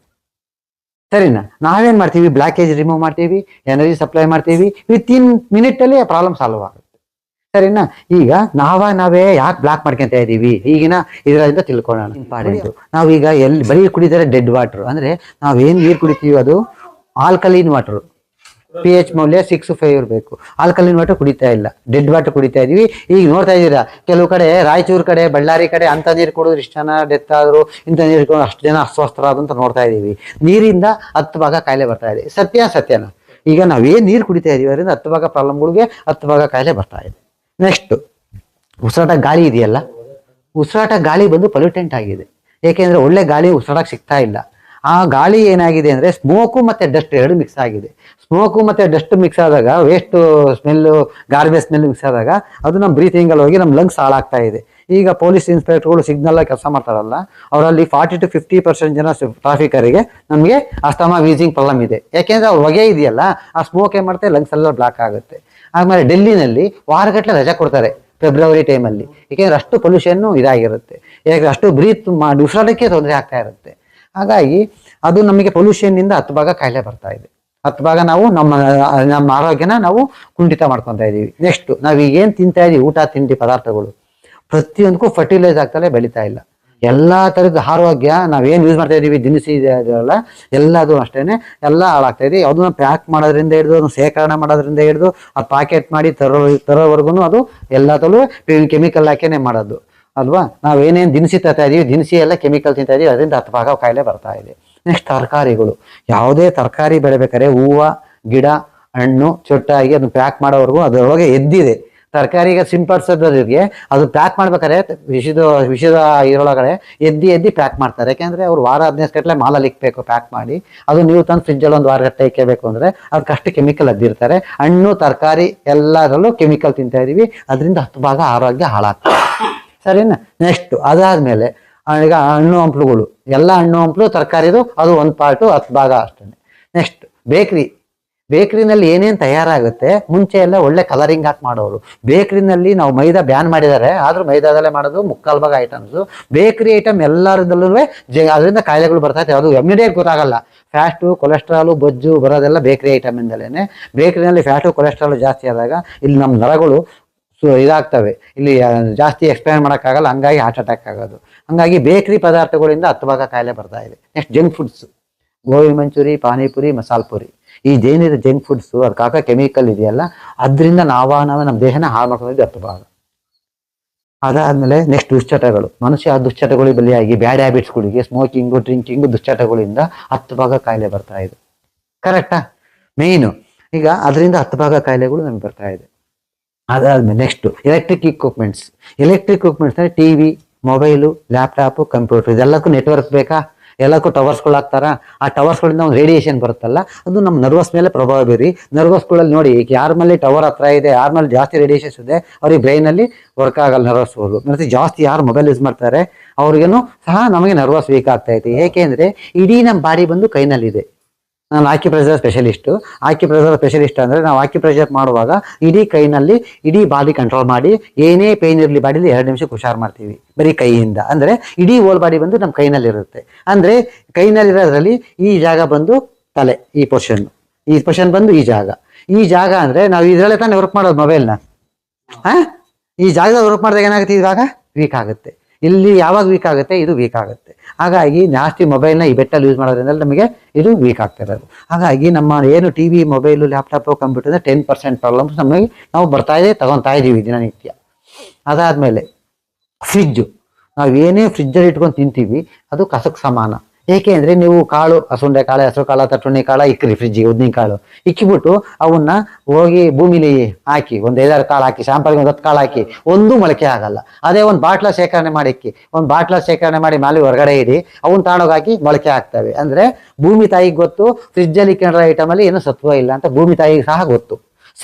ಸರಿನಾ? ನಾವೇನ್ ಮಾಡ್ತೀವಿ? ಬ್ಲಾಕೇಜ್ ರಿಮೂವ್ ಮಾಡ್ತೀವಿ, ಎನರ್ಜಿ ಸಪ್ಲೈ ಮಾಡ್ತೀವಿ. ವಿತಿನ್ ಮಿನಿಟ್ ಅಲ್ಲಿ ಪ್ರಾಬ್ಲಮ್ ಸಾಲ್ವ್ ಆಗುತ್ತೆ. ಸರಿನಾ? ಈಗ ನಾವೇ ಯಾಕೆ ಬ್ಲಾಕ್ ಮಾಡ್ಕೊಂತ ಇದೀವಿ ಈಗಿನ ಇದರಿಂದ ತಿಳ್ಕೊಳ್ಳೋಣ. ಇಂಪಾರ್ಟೆಂಟ್. ನಾವೀಗ ಎಲ್ಲಿ ಬರೀ ಕುಡಿತಾರೆ ಡೆಡ್ ವಾಟರ್, ಅಂದ್ರೆ ನಾವೇನ್ ನೀರು ಕುಡಿತೀವಿ ಅದು ಆಲ್ಕಲೀನ್ ವಾಟರ್. pH ಮೌಲ್ಯ 6.5 ಇರಬೇಕು. ಆಲ್ಕಲೀನ್ ವಾಟರ್ ಕುಡಿತಾ ಇಲ್ಲ, ಡೆಡ್ ವಾಟರ್ ಕುಡಿತಾ ಇದೀವಿ. ಈಗ ನೋಡ್ತಾ ಇದ್ದೀರಾ ಕೆಲವು ಕಡೆ, ರಾಯಚೂರು ಕಡೆ, ಬಳ್ಳಾರಿ ಕಡೆ ಅಂತ ನೀರು ಕುಡಿದ್ರು ಇಷ್ಟು ಜನ ಡೆತ್ ಆದ್ರು, ಇಂಥ ನೀರು ಕುಡಿದ್ರು ಅಷ್ಟು ಜನ ಅಸ್ವಸ್ಥರಾದ್ರು ಅಂತ ನೋಡ್ತಾ ಇದೀವಿ. ನೀರಿಂದ 10 ಭಾಗ ಕಾಯಿಲೆ ಬರ್ತಾ ಇದೆ. ಸತ್ಯನ ಈಗ ನಾವೇನ್ ನೀರು ಕುಡಿತಾ ಇದೀವಿ ಅದರಿಂದ 10 ಭಾಗ ಪ್ರಾಬ್ಲಮ್ಗಳಿಗೆ 10 ಭಾಗ ಕಾಯಿಲೆ ಬರ್ತಾ ಇದೆ. ನೆಕ್ಸ್ಟ್ ಉಸಿರಾಟ ಗಾಳಿ ಇದೆಯಲ್ಲ, ಉಸಿರಾಟ ಗಾಳಿ ಬಂದು ಪೊಲ್ಯೂಟೆಂಟ್ ಆಗಿದೆ. ಏಕೆಂದ್ರೆ ಒಳ್ಳೆ ಗಾಳಿ ಉಸಿರಾಟಕ್ಕೆ ಸಿಗ್ತಾ ಇಲ್ಲ. ಆ ಗಾಳಿ ಏನಾಗಿದೆ ಅಂದ್ರೆ ಸ್ಮೋಕು ಮತ್ತೆ ಡಸ್ಟ್ ಎರಡು ಮಿಕ್ಸ್ ಆಗಿದೆ. ಸ್ಮೋಕು ಮತ್ತೆ ಡಸ್ಟ್ ಮಿಕ್ಸ್ ಆದಾಗ, waste smell, garbage smell mix ಆದಾಗ ಅದು ನಮ್ಮ ಬ್ರೀತಿಂಗ್ ಅಲ್ಲಿ ಹೋಗಿ ನಮ್ಮ ಲಂಗ್ಸ್ ಹಾಳಾಗ್ತಾ ಇದೆ. ಈಗ ಪೊಲೀಸ್ ಇನ್ಸ್ಪೆಕ್ಟರ್ಗಳು ಸಿಗ್ನಲ್ ಕೆಲಸ ಮಾಡ್ತಾರಲ್ಲ, ಅವರಲ್ಲಿ 40 to 50% ಜನ ಟ್ರಾಫಿಕರಿಗೆ ನಮಗೆ ಅಸ್ತಮಾ, ವೀಸಿಂಗ್ ಪ್ರಾಬ್ಲಮ್ ಇದೆ. ಯಾಕೆಂದ್ರೆ ಅವ್ರ ಹೊಗೆ ಇದೆಯಲ್ಲ, ಆ ಸ್ಮೋಕ್ ಏನ್ ಮಾಡುತ್ತೆ, ಲಂಗ್ಸ್ ಎಲ್ಲ ಬ್ಲಾಕ್ ಆಗುತ್ತೆ. ಆಮೇಲೆ ಡೆಲ್ಲಿನಲ್ಲಿ ವಾರಗಟ್ಟಲೆ ರಜೆ ಕೊಡ್ತಾರೆ ಫೆಬ್ರವರಿ ಟೈಮಲ್ಲಿ, ಏಕೆಂದ್ರೆ ಅಷ್ಟು ಪೊಲ್ಯೂಷನ್ ಇದಾಗಿರುತ್ತೆ. ಯಾಕಂದ್ರೆ ಅಷ್ಟು ಬ್ರೀತ್ ಮಾಡಿ ಉಸಿರಾಟಕ್ಕೆ ತೊಂದರೆ ಆಗ್ತಾ ಇರುತ್ತೆ. ಹಾಗಾಗಿ ಅದು ನಮಗೆ ಪೊಲ್ಯೂಷನ್ ಇಂದ 10 ಭಾಗ ಕಾಯಿಲೆ ಬರ್ತಾ ಇದೆ. 10 ಭಾಗ ನಾವು ನಮ್ಮ ಆರೋಗ್ಯನ ನಾವು ಕುಂಠಿತ ಮಾಡ್ಕೊತಾ ಇದೀವಿ. ನೆಕ್ಸ್ಟ್ ನಾವೀಗ ಏನ್ ತಿಂತಾ ಇದೀವಿ, ಊಟ ತಿಂಡಿ ಪದಾರ್ಥಗಳು ಪ್ರತಿಯೊಂದಕ್ಕೂ ಫರ್ಟಿಲೈಸ್ ಆಗ್ತಲೇ ಬೆಳೀತಾ ಇಲ್ಲ. ಎಲ್ಲಾ ತರದ ಆರೋಗ್ಯ ನಾವೇನ್ ಯೂಸ್ ಮಾಡ್ತಾ ಇದೀವಿ, ದಿನಸಿ ಇದೆಲ್ಲ ಎಲ್ಲದು ಅಷ್ಟೇನೆ ಎಲ್ಲ ಹಾಳಾಗ್ತಾ ಇದೆ. ಅದನ್ನ ಪ್ಯಾಕ್ ಮಾಡೋದ್ರಿಂದ ಹಿಡಿದು, ಅದನ್ನ ಶೇಖರಣೆ ಮಾಡೋದ್ರಿಂದ ಹಿಡಿದು, ಅದು ಪ್ಯಾಕೆಟ್ ಮಾಡಿ ತರೋವರೆಗೂ ಅದು ಎಲ್ಲದಲ್ಲೂ ಕೆಮಿಕಲ್ ಹಾಕೇನೆ ಮಾಡೋದು ಅಲ್ವಾ. ನಾವೇನೇನು ದಿನಸಿ ತರ್ತಾ ಇದೀವಿ, ದಿನಸಿ ಎಲ್ಲ ಕೆಮಿಕಲ್ ತಿಂತಾ ಇದೀವಿ, ಅದರಿಂದ 10 ಭಾಗ ಕಾಯಿಲೆ ಬರ್ತಾ ಇದೆ. ನೆಕ್ಸ್ಟ್ ತರಕಾರಿಗಳು, ಯಾವುದೇ ತರಕಾರಿ ಬೆಳಿಬೇಕಾದ್ರೆ ಹೂವು, ಗಿಡ, ಹಣ್ಣು ಚೊಟ್ಟಾಗಿ ಅದನ್ನ ಪ್ಯಾಕ್ ಮಾಡೋವರೆಗೂ ಅದರೊಳಗೆ ಎದ್ದಿದೆ. ತರಕಾರಿಗೆ ಸಿಂಪಡಿಸೋದ್ರಿಗೆ ಅದು ಪ್ಯಾಕ್ ಮಾಡ್ಬೇಕಾದ್ರೆ ವಿಷದ ಇದರೊಳಗಡೆ ಎದ್ದಿ ಪ್ಯಾಕ್ ಮಾಡ್ತಾರೆ. ಯಾಕೆಂದ್ರೆ ಅವ್ರು ವಾರ 15 ಗಂಟೆ ಮಾಲಲ್ಲಿ ಇಕ್ಬೇಕು ಪ್ಯಾಕ್ ಮಾಡಿ. ಅದು ನೀವು ತಂದು ಫ್ರಿಜ್ಜಲ್ಲಿ 1 ವಾರ ಗಂಟೆ ಇಕ್ಕಬೇಕು ಅಂದ್ರೆ ಅದಕ್ಕಷ್ಟು ಕೆಮಿಕಲ್ ಅದ್ದಿರ್ತಾರೆ. ಹಣ್ಣು ತರಕಾರಿ ಎಲ್ಲದರಲ್ಲೂ ಕೆಮಿಕಲ್ ತಿಂತಾ ಇದೀವಿ, ಅದರಿಂದ 10 ಭಾಗ ಆರೋಗ್ಯ ಹಾಳಾಗ್ತದೆ. ಸರಿನಾ? ನೆಕ್ಸ್ಟ್ ಅದಾದ್ಮೇಲೆ ಈಗ ಹಣ್ಣು ಹಂಪಲುಗಳು, ಎಲ್ಲ ಹಣ್ಣು ಹಂಪಲು ತರಕಾರಿದು ಅದು 1 ಪಾರ್ಟು 10 ಭಾಗ ಅಷ್ಟೇ. ನೆಕ್ಸ್ಟ್ ಬೇಕ್ರಿನಲ್ಲಿ ಏನೇನು ತಯಾರಾಗುತ್ತೆ, ಮುಂಚೆ ಎಲ್ಲ ಒಳ್ಳೆ ಕಲರಿಂಗ್ ಹಾಕಿ ಮಾಡೋರು. ಬೇಕ್ರಿನಲ್ಲಿ ನಾವು ಮೈದಾ ಬ್ಯಾನ್ ಮಾಡಿದ್ದಾರೆ, ಆದ್ರೂ ಮೈದಾದಲ್ಲೇ ಮಾಡೋದು 3/4 ಭಾಗ ಐಟಮ್ಸು. ಬೇಕ್ರಿ ಐಟಮ್ ಎಲ್ಲರದಲ್ಲೂ ಅದರಿಂದ ಕಾಯಿಲೆಗಳು ಬರ್ತಾ ಇದೆ. ಅದು ಇಮಿಡಿಯೇಟ್ ಗೊತ್ತಾಗಲ್ಲ. ಫ್ಯಾಟು, ಕೊಲೆಸ್ಟ್ರಾಲು, ಬೊಜ್ಜು ಬರೋದೆಲ್ಲ ಬೇಕ್ರಿ ಐಟಮ್ ಇಂದಲೇನೆ. ಬೇಕ್ರಿನಲ್ಲಿ ಫ್ಯಾಟು, ಕೊಲೆಸ್ಟ್ರಾಲು ಜಾಸ್ತಿ ಆದಾಗ ಇಲ್ಲಿ ನಮ್ಮ ನರಗಳು ಇದಾಗ್ತವೆ, ಇಲ್ಲಿ ಜಾಸ್ತಿ ಎಕ್ಸ್ಪ್ಲೇನ್ ಮಾಡೋಕ್ಕಾಗಲ್ಲ, ಹಂಗಾಗಿ ಹಾರ್ಟ್ ಅಟ್ಯಾಕ್ ಆಗೋದು. ಹಂಗಾಗಿ ಬೇಕ್ರಿ ಪದಾರ್ಥಗಳಿಂದ 10 ಭಾಗ ಕಾಯಿಲೆ ಬರ್ತಾ ಇದೆ. Next junk foods, gobi manchuri, panipuri, masala puri, ಈ ಏನಿದೆ ಜಂಕ್ ಫುಡ್ಸ್, ಅದಕ್ಕೆ ಹಾಕೋ ಕೆಮಿಕಲ್ ಇದೆಯಲ್ಲ, ಅದರಿಂದ ನಾವೇ ನಮ್ಮ ದೇಹನ ಹಾಳು ಮಾಡ್ಕೊಂಡಿದ್ದು 10 ಭಾಗ. ಅದಾದ್ಮೇಲೆ ನೆಕ್ಸ್ಟ್ ದುಶ್ಚಟಗಳು, ಮನುಷ್ಯ ದುಶ್ಚಟಗಳಿಗೆ ಬಲಿಯಾಗಿ ಬ್ಯಾಡ್ ಹ್ಯಾಬಿಟ್ಸ್ಗಳಿಗೆ, ಸ್ಮೋಕಿಂಗು, ಡ್ರಿಂಕಿಂಗು, ದುಶ್ಚಟಗಳಿಂದ 10 ಭಾಗ ಕಾಯಿಲೆ ಬರ್ತಾ ಇದೆ. ಕರೆಕ್ಟಾ? ಮೇಯ್ನು ಈಗ ಅದರಿಂದ 10 ಭಾಗ ಕಾಯಿಲೆಗಳು ನಮ್ಗೆ ಬರ್ತಾ ಇದೆ. ಅದಾದ್ಮೇಲೆ ನೆಕ್ಸ್ಟ್ ಎಲೆಕ್ಟ್ರಿಕ್ ಇಕ್ವಿಪ್ಮೆಂಟ್ಸ್ ಅಂದರೆ T V, mobile, laptop, computer, ಇದೆಲ್ಲಕ್ಕೂ ನೆಟ್ವರ್ಕ್ ಬೇಕಾ? ಎಲ್ಲಕ್ಕೂ ಟವರ್ಸ್ಗಳು ಹಾಕ್ತಾರಾ? ಆ ಟವರ್ಸ್ಗಳಿಂದ ಒಂದು ರೇಡಿಯೇಷನ್ ಬರುತ್ತಲ್ಲ, ಅದು ನಮ್ಮ ನರ್ವಸ್ ಮೇಲೆ ಪ್ರಭಾವ ಬೀರಿ ನರ್ವಸ್ಗಳಲ್ಲಿ ನೋಡಿ, ಈಗ ಯಾರ ಮೇಲೆ ಟವರ್ ಹತ್ರ ಇದೆ, ಯಾರ ಮೇಲೆ ಜಾಸ್ತಿ ರೇಡಿಯೇಷನ್ಸ್ ಇದೆ, ಅವ್ರಿಗೆ ಬ್ರೈನಲ್ಲಿ ವರ್ಕ್ ಆಗಲ್ಲ ನರ್ವಸ್ಗಳು. ಮತ್ತು ಜಾಸ್ತಿ ಯಾರು ಮೊಬೈಲ್ ಯೂಸ್ ಮಾಡ್ತಾರೆ ಅವ್ರಿಗೇನು ಸಹ ನಮಗೆ ನರ್ವಸ್ ವೀಕ್ ಆಗ್ತಾ ಇದೆ. ಏಕೆಂದರೆ ಇಡೀ ನಮ್ಮ ಬಾಡಿ ಬಂದು ಕೈನಲ್ಲಿದೆ. ನಾನು ಆಕ್ಯುಪ್ರೆಷರ್ ಸ್ಪೆಷಲಿಸ್ಟ್ ಅಂದರೆ ನಾವು ಆಕ್ಯುಪ್ರೆಷರ್ ಮಾಡುವಾಗ ಇಡೀ ಕೈನಲ್ಲಿ ಇಡೀ ಬಾಡಿ ಕಂಟ್ರೋಲ್ ಮಾಡಿ, ಏನೇ ಪೇನ್ ಇರಲಿ ಬಾಡಿಲಿ 2 ನಿಮಿಷಕ್ಕೆ ಹುಷಾರು ಮಾಡ್ತೀವಿ ಬರೀ ಕೈಯಿಂದ. ಅಂದರೆ ಇಡೀ ಹೋಲ್ ಬಾಡಿ ಬಂದು ನಮ್ಮ ಕೈನಲ್ಲಿರುತ್ತೆ. ಅಂದರೆ ಕೈನಲ್ಲಿರೋದ್ರಲ್ಲಿ ಈ ಜಾಗ ಬಂದು ತಲೆ, ಈ ಪೊರ್ಷನ್ ಬಂದು ಈ ಜಾಗ ಅಂದರೆ ನಾವು ಇದರಲ್ಲೇ ತಾನೇ ವರ್ಕ್ ಮಾಡೋದು ಮೊಬೈಲ್ನ. ಈ ಜಾಗದಲ್ಲಿ ವರ್ಕ್ ಮಾಡಿದಾಗ ಏನಾಗುತ್ತೆ, ಇವಾಗ ವೀಕ್ ಆಗುತ್ತೆ. ಇಲ್ಲಿ ಯಾವಾಗ ವೀಕ್ ಆಗುತ್ತೆ, ಇದು ವೀಕ್ ಆಗುತ್ತೆ. ಹಾಗಾಗಿ ಜಾಸ್ತಿ ಮೊಬೈಲ್ನ ಈ ಬೆಟ್ಟಲ್ಲಿ ಯೂಸ್ ಮಾಡೋದ್ರಿಂದ ನಮಗೆ ಇದು ವೀಕ್ ಆಗ್ತಾ ಇರೋದು. ಹಾಗಾಗಿ ನಮ್ಮ ಏನು T V, mobile, laptop, computer 10% problems ನಮಗೆ ನಾವು ತಗೊತಾ ಇದ್ದೀವಿ ದಿನನಿತ್ಯ. ಅದಾದಮೇಲೆ ನಾವು ಏನೇ ಫ್ರಿಜ್ಜಲ್ಲಿ ಇಟ್ಕೊಂಡು ತಿಂತೀವಿ ಅದು ಕಸಕ್ಕೆ ಸಮಾನ. ಏಕೆ ಅಂದರೆ ನೀವು ಕಾಳು, ಹಸುಂಡೆ ಕಾಳು, ಹೆಸರು ಕಾಳು ಅಥವಾ ಟುಣ್ಣಿ ಕಾಳು ಇಕ್ಕಿರಿ ಫ್ರಿಜ್ಜಿಗೆ, ಉದ್ದಿನ ಕಾಳು ಇಕ್ಕಿಬಿಟ್ಟು ಅವನ್ನ ಹೋಗಿ ಭೂಮಿಲಿ ಹಾಕಿ ಒಂದು 5-6 ಕಾಳು ಹಾಕಿ, ಶಾಂಪಲ್ಗೆ ಒಂದು 10 ಕಾಳು ಹಾಕಿ, ಒಂದು ಮೊಳಕೆ ಆಗಲ್ಲ. ಅದೇ ಒಂದು ಬಾಟ್ಲ ಶೇಖರಣೆ ಮಾಡಿ ಮೇಲೆ ಹೊರಗಡೆ ಇಡಿ, ಅವನ್ನ ತಗೊಂಡೋಗಿ ಹಾಕಿ ಮೊಳಕೆ ಆಗ್ತವೆ. ಅಂದರೆ ಭೂಮಿ ತಾಯಿಗೆ ಗೊತ್ತು ಫ್ರಿಜ್ಜಲ್ಲಿ ಇಕ್ಕೊಂಡಿರೋ ಐಟಮಲ್ಲಿ ಏನು ಸತ್ವ ಇಲ್ಲ ಅಂತ ಭೂಮಿ ತಾಯಿಗೆ ಸಹ ಗೊತ್ತು.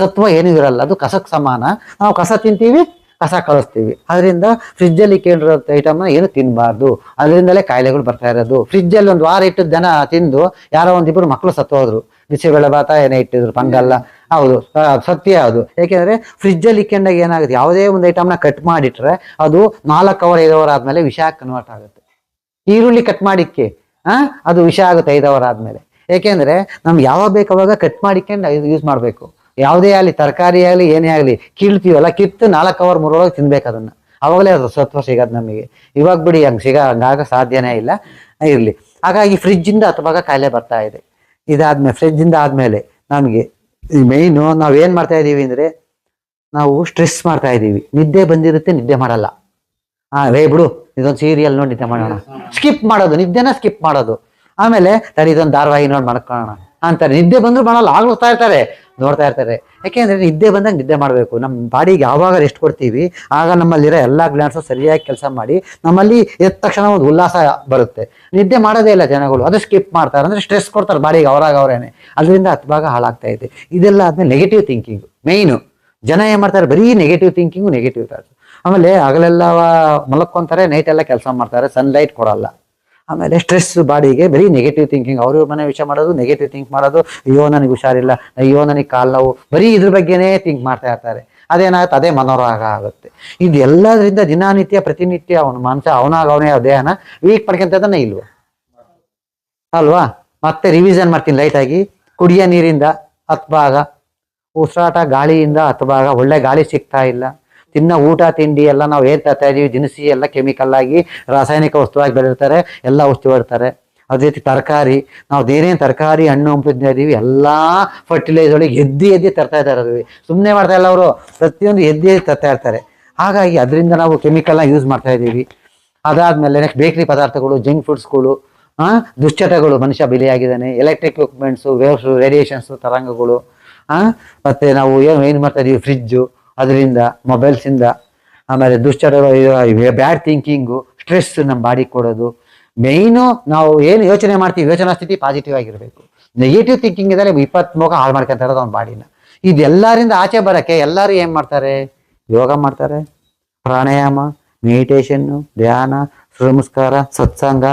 ಸತ್ವ ಏನೂ ಇರಲ್ಲ, ಅದು ಕಸಕ್ಕೆ ಸಮಾನ. ನಾವು ಕಸ ತಿಂತೀವಿ, ಕಸ ಕಳಿಸ್ತೀವಿ. ಅದರಿಂದ ಫ್ರಿಜ್ಜಲ್ಲಿ ಕೇಳಿರೋ ಐಟಮ್ನ ಏನು ತಿನ್ನಬಾರ್ದು. ಅದರಿಂದಲೇ ಕಾಯಿಲೆಗಳು ಬರ್ತಾ ಇರೋದು. ಫ್ರಿಜ್ಜಲ್ಲಿ ಒಂದು ವಾರ ಇಟ್ಟು ಜನ ತಿಂದು ಯಾರೋ ಒಂದಿಬ್ಬರು ಮಕ್ಕಳು ಸತ್ತೋದ್ರು. ಬಿಸಿಬೇಳೆ ಭಾತ ಏನೇ ಇಟ್ಟಿದ್ರು, ಪಂಗಲ್ಲ. ಹೌದು, ಸತ್ಯ ಅದು. ಯಾಕೆಂದ್ರೆ ಫ್ರಿಜ್ಜಲ್ಲಿ ಇಕ್ಕೊಂಡಾಗ ಏನಾಗುತ್ತೆ, ಯಾವುದೇ ಒಂದು ಐಟಮ್ನ ಕಟ್ ಮಾಡಿಟ್ರೆ ಅದು 4 ಅವರ್ 5 ಅವರ್ ಆದ್ಮೇಲೆ ವಿಷ ಕನ್ವರ್ಟ್ ಆಗುತ್ತೆ. ಈರುಳ್ಳಿ ಕಟ್ ಮಾಡಿಕ್ಕೆ ಅದು ವಿಷ ಆಗುತ್ತೆ 5 ಅವರ್ ಆದ್ಮೇಲೆ. ಏಕೆಂದ್ರೆ ನಮ್ಗೆ ಯಾವಾಗ ಬೇಕಾವಾಗ ಕಟ್ ಮಾಡಿಕೊಂಡು ಯೂಸ್ ಮಾಡಬೇಕು. ಯಾವುದೇ ಆಗಲಿ, ತರಕಾರಿ ಆಗಲಿ, ಏನೇ ಆಗಲಿ, ಕೀಳ್ತೀವಲ್ಲ, ಕಿತ್ತು 4 ಅವರ್ 3 ಒಳಗೆ ತಿನ್ಬೇಕು ಅದನ್ನ. ಅವಾಗಲೇ ಅದು ಸತ್ವ ಸಿಗೋದು ನಮಗೆ. ಇವಾಗ ಬಿಡಿ ಹಂಗಾಗ ಸಾಧ್ಯನೇ ಇಲ್ಲ, ಇರಲಿ. ಹಾಗಾಗಿ ಫ್ರಿಜ್ಜಿಂದ ಅಥವಾ ಕಾಯಿಲೆ ಬರ್ತಾ ಇದೆ. ಫ್ರಿಜ್ಜಿಂದ ಆದ್ಮೇಲೆ ನಮಗೆ ಮೇಯ್ನು ನಾವೇನ್ ಮಾಡ್ತಾ ಇದೀವಿ ಅಂದ್ರೆ, ನಾವು ಸ್ಟ್ರೆಸ್ ಮಾಡ್ತಾ ಇದೀವಿ. ನಿದ್ದೆ ಬಂದಿರುತ್ತೆ, ನಿದ್ದೆ ಮಾಡಲ್ಲ. ಬಿಡು ಇದೊಂದು ಸೀರಿಯಲ್ ನೋಡಿ ನಿದ್ದೆ ಮಾಡೋಣ, ಸ್ಕಿಪ್ ಮಾಡೋದು, ನಿದ್ದೆನ ಸ್ಕಿಪ್ ಮಾಡೋದು. ಆಮೇಲೆ ತಡಿ ಇದೊಂದು ಧಾರಾವಾಹಿ ನೋಡಿ ಮಾಡ್ಕೊಳ್ಳೋಣ ಅಂತಾರೆ. ನಿದ್ದೆ ಬಂದ್ರು ಮಾಡಲ್ಲ, ನೋಡ್ತಾ ಇರ್ತಾರೆ. ಯಾಕೆಂದ್ರೆ ನಿದ್ದೆ ಬಂದಾಗ ನಿದ್ದೆ ಮಾಡಬೇಕು. ನಮ್ಮ ಬಾಡಿಗೆ ಯಾವಾಗ ರೆಸ್ಟ್ ಕೊಡ್ತೀವಿ ಆಗ ನಮ್ಮಲ್ಲಿರೋ ಎಲ್ಲಾ ಗ್ಲ್ಯಾಂಡ್ಸು ಸರಿಯಾಗಿ ಕೆಲಸ ಮಾಡಿ ನಮ್ಮಲ್ಲಿ ಎದ್ದ ತಕ್ಷಣ ಒಂದು ಉಲ್ಲಾಸ ಬರುತ್ತೆ. ನಿದ್ದೆ ಮಾಡೋದೇ ಇಲ್ಲ ಜನಗಳು, ಅದು ಸ್ಕಿಪ್ ಮಾಡ್ತಾರೆ. ಅಂದ್ರೆ ಸ್ಟ್ರೆಸ್ ಕೊಡ್ತಾರೆ ಬಾಡಿಗೆ ಅವರೇನೆ. ಅದರಿಂದ ಭಾಗ ಹಾಳಾಗ್ತಾ ಇದೆ. ಇದೆಲ್ಲ ಆದ್ಮೇಲೆ ನೆಗೆಟಿವ್ ಥಿಂಕಿಂಗ್ ಮೇಯ್ನು. ಜನ ಏನ್ ಮಾಡ್ತಾರೆ, ಬರೀ ನೆಗೆಟಿವ್ ಥಿಂಕಿಂಗು, ನೆಗೆಟಿವ್ ಥಾಟ್ಸ್. ಆಮೇಲೆ ಹಗಲೆಲ್ಲ ಮಲಕ್ಕೊಂತಾರೆ, ನೈಟ್ ಎಲ್ಲ ಕೆಲಸ ಮಾಡ್ತಾರೆ, ಸನ್ಲೈಟ್ ಕೊಡಲ್ಲ. ಆಮೇಲೆ ಸ್ಟ್ರೆಸ್ ಬಾಡಿಗೆ ಬರೀ ನೆಗೆಟಿವ್ ಥಿಂಕಿಂಗ್, ಅವ್ರ ಮನೆ ವಿಷಯ ಮಾಡೋದು, ನೆಗೆಟಿವ್ ಥಿಂಕ್ ಮಾಡೋದು. ಅಯ್ಯೋ ನನಗೆ ಹುಷಾರಿಲ್ಲ, ಅಯ್ಯೋ ನನಗೆ ಕಾಲು ನೋವು, ಬರೀ ಇದ್ರ ಬಗ್ಗೆನೇ ಥಿಂಕ್ ಮಾಡ್ತಾ ಇರ್ತಾರೆ. ಅದೇನಾಗುತ್ತೆ, ಅದೇ ಮನೋರೋಗ ಆಗುತ್ತೆ. ಇದು ಎಲ್ಲದರಿಂದ ದಿನನಿತ್ಯ ಪ್ರತಿನಿತ್ಯ ಅವನ ಮನಸ್ಸ ಅವನೇ ದೇಹನ ವೀಕ್ ಪಡ್ಕೊಂತದನ್ನ ಇಲ್ವಾ ಅಲ್ವಾ? ಮತ್ತೆ ರಿವಿಷನ್ ಮಾಡ್ತೀನಿ ಲೈಟಾಗಿ. ಕುಡಿಯೋ ನೀರಿಂದ 10 ಭಾಗ, ಉಸಿರಾಟ ಗಾಳಿಯಿಂದ 10 ಭಾಗ, ಒಳ್ಳೆ ಗಾಳಿ ಸಿಗ್ತಾ ಇಲ್ಲ. ತಿನ್ನೋ ಊಟ ತಿಂಡಿ ಎಲ್ಲ ನಾವು ಏನ್ ತರ್ತಾ ಇದೀವಿ, ದಿನಸಿ ಎಲ್ಲ ಕೆಮಿಕಲ್ ಆಗಿ ರಾಸಾಯನಿಕ ವಸ್ತುವಾಗಿ ಬೆಳಿರ್ತಾರೆ, ಎಲ್ಲ ವಸ್ತು ಇಡ್ತಾರೆ. ಅದೇ ರೀತಿ ತರಕಾರಿ, ನಾವು ಏನೇನು ತರಕಾರಿ ಹಣ್ಣು ಹಂಪಲು ಇದೀವಿ ಎಲ್ಲಾ ಫರ್ಟಿಲೈಸರ್ ಒಳಗೆ ಎದ್ದಿ ತರ್ತಾ ಇದ್ದಾರೆ. ಸುಮ್ಮನೆ ಮಾಡ್ತಾ ಇಲ್ಲ ಅವರು, ಪ್ರತಿಯೊಂದು ಎದ್ದಿ ತರ್ತಾ ಇರ್ತಾರೆ. ಹಾಗಾಗಿ ಅದರಿಂದ ನಾವು ಕೆಮಿಕಲ್ನ ಯೂಸ್ ಮಾಡ್ತಾ ಇದ್ದೀವಿ. ಅದಾದ್ಮೇಲೆ ನೆಕ್ಸ್ಟ್ ಬೇಕರಿ ಪದಾರ್ಥಗಳು, ಜಂಕ್ ಫುಡ್ಸ್ಗಳು, ದುಶ್ಚಟಗಳು, ಮನುಷ್ಯ ಬಲಿಯಾಗಿದ್ದಾನೆ. ಎಲೆಕ್ಟ್ರಿಕ್ ಇಕ್ವಿಪ್ಮೆಂಟ್ಸು, ವೇವ್ಸ್, ರೇಡಿಯೇಷನ್ಸು, ತರಂಗಗಳು. ಮತ್ತೆ ನಾವು ಏನು ಮಾಡ್ತಾ ಇದೀವಿ, ಫ್ರಿಜ್ಜು, ಅದರಿಂದ ಮೊಬೈಲ್ಸಿಂದ. ಆಮೇಲೆ ದುಶ್ಚಟಗಳು, ಬ್ಯಾಡ್ ಥಿಂಕಿಂಗು, ಸ್ಟ್ರೆಸ್ ನಮ್ಮ ಬಾಡಿ ಕೊಡೋದು. ಮೇಯ್ನು ನಾವು ಏನು ಯೋಚನೆ ಮಾಡ್ತೀವಿ, ಯೋಚನಾ ಸ್ಥಿತಿ ಪಾಸಿಟಿವ್ ಆಗಿರಬೇಕು. ನೆಗೆಟಿವ್ ಥಿಂಕಿಂಗ್ ಇದ್ದರೆ 20 ಮುಖ ಹಾಳು ಮಾಡ್ಕೊಂತ ಇರೋದು ಅವ್ನ ಬಾಡಿನ. ಇದೆಲ್ಲರಿಂದ ಆಚೆ ಬರೋಕ್ಕೆ ಎಲ್ಲರೂ ಏನು ಮಾಡ್ತಾರೆ, ಯೋಗ ಮಾಡ್ತಾರೆ, ಪ್ರಾಣಾಯಾಮ, ಮೆಡಿಟೇಷನ್ನು, ಧ್ಯಾನ, ನಮಸ್ಕಾರ, ಸತ್ಸಂಗ,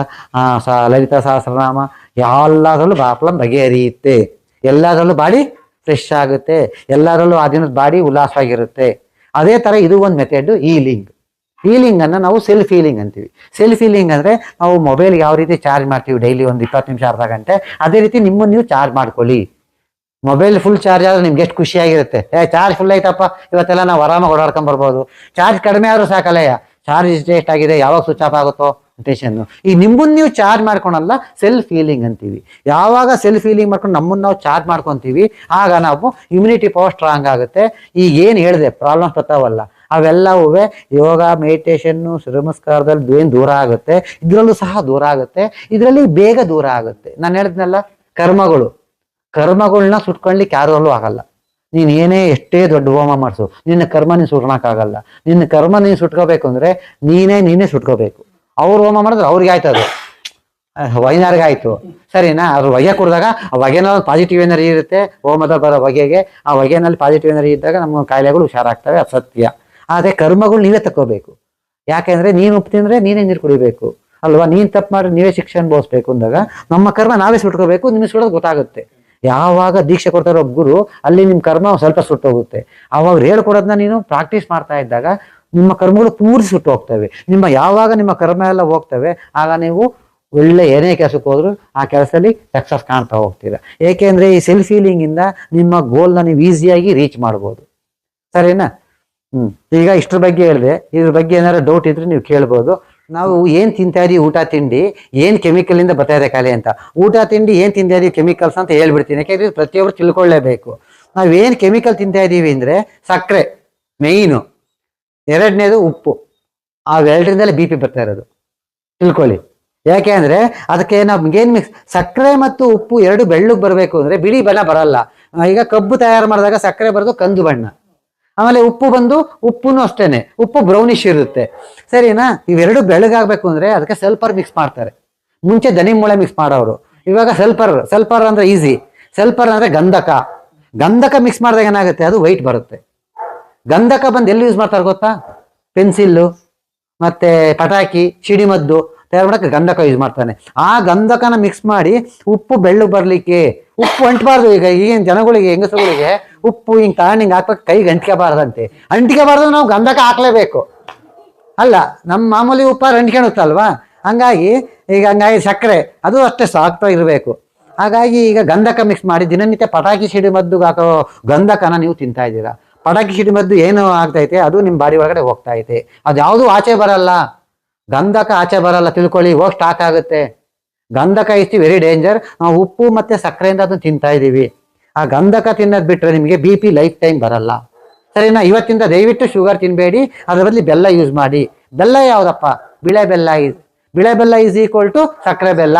ಲಲಿತಾ ಸಹಸ್ರನಾಮ, ಎಲ್ಲದರಲ್ಲೂ ಪ್ರಾಬ್ಲಮ್ ಬಗೆಹರಿಯುತ್ತೆ. ಎಲ್ಲದರಲ್ಲೂ ಬಾಡಿ ಫ್ರೆಶ್ ಆಗುತ್ತೆ. ಎಲ್ಲರಲ್ಲೂ ಆ ದಿನದ ಬಾಡಿ ಉಲ್ಲಾಸವಾಗಿರುತ್ತೆ. ಅದೇ ತರ ಇದು ಒಂದು ಮೆಥಡ್, ಹೀಲಿಂಗ್ ಅನ್ನ ನಾವು ಸೆಲ್ಫ್ ಹೀಲಿಂಗ್ ಅಂತೀವಿ. ಸೆಲ್ಫ್ ಹೀಲಿಂಗ್ ಅಂದ್ರೆ ನಾವು ಮೊಬೈಲ್ ಯಾವ ರೀತಿ ಚಾರ್ಜ್ ಮಾಡ್ತೀವಿ ಡೈಲಿ ಒಂದು 20 ನಿಮಿಷ ಅರ್ಧ ಗಂಟೆ, ಅದೇ ರೀತಿ ನಿಮ್ಮನ್ನು ನೀವು ಚಾರ್ಜ್ ಮಾಡ್ಕೊಳ್ಳಿ. ಮೊಬೈಲ್ ಫುಲ್ ಚಾರ್ಜ್ ಆದ್ರೆ ನಿಮ್ಗೆ ಎಷ್ಟು ಖುಷಿಯಾಗಿರುತ್ತೆ. ಚಾರ್ಜ್ ಫುಲ್ ಆಯ್ತಪ್ಪ ಇವತ್ತೆಲ್ಲ ನಾವು ಆರಾಮಾಗಿ ಓಡಾಡ್ಕೊಂಡ್ ಬರ್ಬೋದು. ಚಾರ್ಜ್ ಕಡಿಮೆ ಆದ್ರೂ ಸಾಕಲ್ಲಯ್ಯ, ಚಾರ್ಜ್ ಎಷ್ಟಾಗಿದೆ, ಯಾವಾಗ ಸ್ವಿಚ್ ಆಫ್ ಆಗುತ್ತೋ ಟೆನ್ಷನ್ನು. ಈ ನಿಮ್ಮನ್ನು ನೀವು ಚಾರ್ಜ್ ಮಾಡ್ಕೊಳಲ್ಲ, ಸೆಲ್ಫ್ ಹೀಲಿಂಗ್ ಅಂತೀವಿ. ಯಾವಾಗ ಸೆಲ್ಫ್ ಹೀಲಿಂಗ್ ಮಾಡ್ಕೊಂಡು ನಮ್ಮನ್ನು ನಾವು ಚಾರ್ಜ್ ಮಾಡ್ಕೊತೀವಿ ಆಗ ನಾವು ಇಮ್ಯುನಿಟಿ ಪವರ್ ಸ್ಟ್ರಾಂಗ್ ಆಗುತ್ತೆ. ಈಗ ಏನು ಹೇಳಿದೆ ಪ್ರಾಬ್ಲಮ್ಸ್ ಬರ್ತಾವಲ್ಲ ಅವೆಲ್ಲವೂ ಯೋಗ, ಮೆಡಿಟೇಷನ್ನು, ನಮಸ್ಕಾರದಲ್ಲಿ ಏನು ದೂರ ಆಗುತ್ತೆ, ಇದರಲ್ಲೂ ಸಹ ದೂರ ಆಗುತ್ತೆ. ಇದರಲ್ಲಿ ಬೇಗ ದೂರ ಆಗುತ್ತೆ. ನಾನು ಹೇಳಿದ್ನಲ್ಲ, ಕರ್ಮಗಳನ್ನ ಸುಟ್ಕೊಳ್ಳಿಕ್ಕೆ ಯಾರಲ್ಲೂ ಆಗಲ್ಲ. ನೀನು ಏನೇ ಎಷ್ಟೇ ದೊಡ್ಡ ಹೋಮ ಮಾಡಿಸು, ನಿನ್ನ ಕರ್ಮ ನೀನು ಸುಟ್ಕೊಳಕ್ಕಾಗಲ್ಲ. ನಿನ್ನ ಕರ್ಮ ನೀನು ಸುಟ್ಕೋಬೇಕು ಅಂದ್ರೆ ನೀನೇ ಸುಟ್ಕೋಬೇಕು. ಅವ್ರು ಹೋಮ ಮಾಡಿದ್ರೆ ಅವ್ರಿಗೆ ಆಯ್ತು, ಅದು ವೈನಾರ್ಗೆ ಆಯ್ತು, ಸರಿನಾ? ಅವ್ರು ಹೊಗೆ ಕುಡಿದಾಗ ಆ ಹೊಗೆನಲ್ಲಿ ಪಾಸಿಟಿವ್ ಎನರ್ಜಿ ಇರುತ್ತೆ, ಹೋಮದ ಬರೋ ಹೊಗೆಗೆ ಆ ಹೊಗೆನಲ್ಲಿ ಪಾಸಿಟಿವ್ ಎನರ್ಜಿ ಇದ್ದಾಗ ನಮ್ಮ ಕಾಯಿಲೆಗಳು ಹುಷಾರಾಗ್ತವೆ, ಅದು ಸತ್ಯ. ಆದರೆ ಕರ್ಮಗಳು ನೀವೇ ತಕ್ಕೋಬೇಕು. ಯಾಕೆಂದ್ರೆ ನೀನು ಉಪ್ಪು ತಿಂದ್ರೆ ನೀನೇ ನೀರು ಕುಡಿಬೇಕು ಅಲ್ವಾ? ನೀನು ತಪ್ಪು ಮಾಡಿ ನೀವೇ ಶಿಕ್ಷೆ ಅನುಭವಿಸ್ಬೇಕು ಅಂದಾಗ ನಮ್ಮ ಕರ್ಮ ನಾವೇ ಸುಟ್ಕೋಬೇಕು. ನಿಮಗೆ ಸುಡೋದು ಗೊತ್ತಾಗುತ್ತೆ. ಯಾವಾಗ ದೀಕ್ಷೆ ಕೊಡ್ತಾರೋ ಒಬ್ಬ ಗುರು, ಅಲ್ಲಿ ನಿಮ್ಮ ಕರ್ಮ ಸ್ವಲ್ಪ ಸುಟ್ಟೋಗುತ್ತೆ. ಆವಾಗ ಹೇಳ್ಕೊಡೋದನ್ನ ನೀನು ಪ್ರಾಕ್ಟೀಸ್ ಮಾಡ್ತಾ ಇದ್ದಾಗ ನಿಮ್ಮ ಕರ್ಮಗಳು ಪೂರ್ತಿ ಸುಟ್ಟು ಹೋಗ್ತವೆ. ಯಾವಾಗ ನಿಮ್ಮ ಕರ್ಮ ಎಲ್ಲ ಹೋಗ್ತವೆ, ಆಗ ನೀವು ಒಳ್ಳೆ ಏನೇ ಕೆಲಸಕ್ಕೆ ಹೋದ್ರು ಆ ಕೆಲಸದಲ್ಲಿ ಸಕ್ಸಸ್ ಕಾಣ್ತಾ ಹೋಗ್ತೀರಾ. ಏಕೆಂದ್ರೆ ಈ ಸೆಲ್ಫ್ ಹೀಲಿಂಗ್ ಇಂದ ನಿಮ್ಮ ಗೋಲ್ನ ನೀವು ಈಸಿಯಾಗಿ ರೀಚ್ ಮಾಡ್ಬೋದು. ಸರಿನಾ? ಈಗ ಇಷ್ಟ್ರ ಬಗ್ಗೆ ಹೇಳಿದೆ. ಇದ್ರ ಬಗ್ಗೆ ಏನಾದ್ರು ಡೌಟ್ ಇದ್ರೆ ನೀವು ಕೇಳ್ಬೋದು. ನಾವು ಏನ್ ತಿಂತಾ ಇದೀವಿ, ಊಟ ತಿಂಡಿ ಏನ್ ಕೆಮಿಕಲ್ ಇಂದ ಬರ್ತಾ ಇದೆ ಕಾಯಿಲೆ ಅಂತ. ಊಟ ತಿಂಡಿ ಏನ್ ತಿಂತಾ ಇದೀವಿ ಕೆಮಿಕಲ್ಸ್ ಅಂತ ಹೇಳ್ಬಿಡ್ತೀನಿ, ಯಾಕೆಂದ್ರೆ ಪ್ರತಿಯೊಬ್ರು ತಿಳ್ಕೊಳ್ಳೇಬೇಕು. ನಾವೇನ್ ಕೆಮಿಕಲ್ ತಿಂತಾ ಇದೀವಿ ಅಂದ್ರೆ ಸಕ್ಕರೆ ಮೇಯ್ನು, ಎರಡನೇದು ಉಪ್ಪು. ಅವೆರಡರಿಂದಲೇ BP ಬರ್ತಾ ಇರೋದು, ತಿಳ್ಕೊಳ್ಳಿ. ಯಾಕೆ ಅಂದ್ರೆ ಅದಕ್ಕೆ ನಮ್ಗೇನ್ ಮಿಕ್ಸ್, ಸಕ್ಕರೆ ಮತ್ತು ಉಪ್ಪು ಎರಡು ಬೆಳ್ಳಗ್ ಬರಬೇಕು ಅಂದ್ರೆ ಬಿಳಿ ಬಣ್ಣ ಬರಲ್ಲ. ಈಗ ಕಬ್ಬು ತಯಾರು ಮಾಡಿದಾಗ ಸಕ್ಕರೆ ಬರೋದು ಕಂದು ಬಣ್ಣ, ಆಮೇಲೆ ಉಪ್ಪು ಬಂದು ಉಪ್ಪುನು ಅಷ್ಟೇನೆ, ಉಪ್ಪು ಬ್ರೌನಿಶ್ ಇರುತ್ತೆ, ಸರಿನಾ? ಇವೆರಡು ಬೆಳಗಾಗಬೇಕು ಅಂದ್ರೆ ಅದಕ್ಕೆ ಸಲ್ಫರ್ ಮಿಕ್ಸ್ ಮಾಡ್ತಾರೆ. ಮುಂಚೆ ದನಿ ಮೂಳೆ ಮಿಕ್ಸ್ ಮಾಡೋರು, ಇವಾಗ ಸಲ್ಫರ್ ಅಂದ್ರೆ ಈಸಿ. ಸಲ್ಫರ್ ಅಂದ್ರೆ ಗಂಧಕ ಮಿಕ್ಸ್ ಮಾಡಿದಾಗ ಏನಾಗುತ್ತೆ, ಅದು ವೈಟ್ ಬರುತ್ತೆ. ಗಂಧಕ ಬಂದು ಎಲ್ಲಿ ಯೂಸ್ ಮಾಡ್ತಾರೆ ಗೊತ್ತಾ? ಪೆನ್ಸಿಲ್ಲು ಮತ್ತೆ ಪಟಾಕಿ ಸಿಡಿಮದ್ದು ತಯಾರು ಮಾಡಕ್ಕೆ ಗಂಧಕ ಯೂಸ್ ಮಾಡ್ತಾನೆ. ಆ ಗಂಧಕನ ಮಿಕ್ಸ್ ಮಾಡಿ ಉಪ್ಪು ಬೆಳ್ಳಗೆ ಬರ್ಲಿಕ್ಕೆ, ಉಪ್ಪು ಅಂಟಬಾರ್ದು. ಈಗ ಈಗಿನ ಜನಗಳಿಗೆ, ಹೆಂಗಸರುಗಳಿಗೆ ಉಪ್ಪು ಹಿಂಗೆ ತಗೊಂಡು ಹಿಂಗೆ ಹಾಕ್ಬೇಕು, ಕೈಗೆ ಅಂಟಿಕೆಬಾರ್ದಂತೆ. ಅಂಟಿಕೆಬಾರ್ದು, ನಾವು ಗಂಧಕ ಹಾಕ್ಲೇಬೇಕು ಅಲ್ಲ. ನಮ್ಮ ಮಾಮೂಲಿ ಉಪ್ಪಾರು ಅಂಟ್ಕೊಳುತ್ತಲ್ವಾ, ಹಂಗಾಗಿ ಸಕ್ಕರೆ ಅದು ಅಷ್ಟೇ ಸಾಕ್ತಾ ಇರಬೇಕು. ಹಾಗಾಗಿ ಈಗ ಗಂಧಕ ಮಿಕ್ಸ್ ಮಾಡಿ ದಿನನಿತ್ಯ ಪಟಾಕಿ ಸಿಡಿಮದ್ದುಗೆ ಹಾಕೋ ಗಂಧಕನ ನೀವು ತಿಂತಾ ಇದ್ದೀರಾ. ಪಟಾಕಿ ಸಿಡಿಮದ್ದು ಏನು ಆಗ್ತೈತೆ, ಅದು ನಿಮ್ಮ ಬಾಡಿ ಒಳಗಡೆ ಹೋಗ್ತಾ ಐತೆ. ಅದು ಯಾವುದು ಆಚೆ ಬರಲ್ಲ, ಗಂಧಕ ಆಚೆ ಬರಲ್ಲ, ತಿಳ್ಕೊಳ್ಳಿ. ಹೋಗಿ ಸ್ಟಾಕ್ ಆಗುತ್ತೆ. ಗಂಧಕ ಇಸ್ ವೆರಿ ಡೇಂಜರ್. ನಾವು ಉಪ್ಪು ಮತ್ತೆ ಸಕ್ಕರೆಯಿಂದ ಅದನ್ನು ತಿಂತಾ ಇದ್ದೀವಿ. ಆ ಗಂಧಕ ತಿನ್ನೋದು ಬಿಟ್ಟರೆ ನಿಮಗೆ BP ಲೈಫ್ ಟೈಮ್ ಬರಲ್ಲ, ಸರಿನಾ? ಇವತ್ತಿಂದ ದಯವಿಟ್ಟು ಶುಗರ್ ತಿನ್ನಬೇಡಿ, ಅದರ ಬದಲು ಬೆಲ್ಲ ಯೂಸ್ ಮಾಡಿ. ಬೆಲ್ಲ ಯಾವುದಪ್ಪ? ಬಿಳೆ ಬೆಲ್ಲ ಈಸ್ ಈಕ್ವಲ್ ಟು ಸಕ್ಕರೆ ಬೆಲ್ಲ.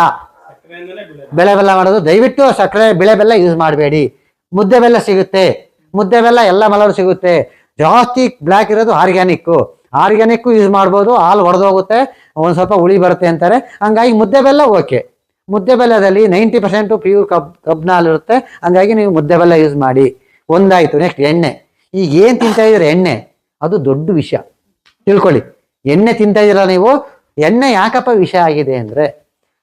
ಬೆಳೆ ಬೆಲ್ಲ ಮಾಡೋದು, ದಯವಿಟ್ಟು ಸಕ್ಕರೆ ಬಿಳೆ ಬೆಲ್ಲ ಯೂಸ್ ಮಾಡಬೇಡಿ. ಮುದ್ದೆ ಬೆಲ್ಲ ಸಿಗುತ್ತೆ, ಮುದ್ದೆ ಬೆಲ್ಲ ಎಲ್ಲ ಮಲರು ಸಿಗುತ್ತೆ. ಜಾಸ್ತಿ ಬ್ಲ್ಯಾಕ್ ಇರೋದು ಆರ್ಗ್ಯಾನಿಕ್ ಯೂಸ್ ಮಾಡ್ಬೋದು. ಹಾಲು ಒಡೆದೋಗುತ್ತೆ, ಒಂದು ಸ್ವಲ್ಪ ಹುಳಿ ಬರುತ್ತೆ ಅಂತಾರೆ. ಹಂಗಾಗಿ ಮುದ್ದೆ ಬೆಲ್ಲ ಓಕೆ. ಮುದ್ದೆ ಬೆಲ್ಲದಲ್ಲಿ 90% ಪ್ಯೂರ್ ಕಬ್ಬಿನ ಹಾಲು ಇರುತ್ತೆ. ಹಂಗಾಗಿ ನೀವು ಮುದ್ದೆ ಬೆಲ್ಲ ಯೂಸ್ ಮಾಡಿ. ಒಂದಾಯ್ತು. ನೆಕ್ಸ್ಟ್ ಎಣ್ಣೆ. ಈಗ ಏನು ತಿಂತಾ ಇದ್ದೀರ, ಎಣ್ಣೆ ಅದು ದೊಡ್ಡ ವಿಷಯ, ತಿಳ್ಕೊಳ್ಳಿ. ಎಣ್ಣೆ ತಿಂತಾ ಇದ್ದೀರ ನೀವು. ಎಣ್ಣೆ ಯಾಕಪ್ಪ ವಿಷ ಆಗಿದೆ ಅಂದರೆ,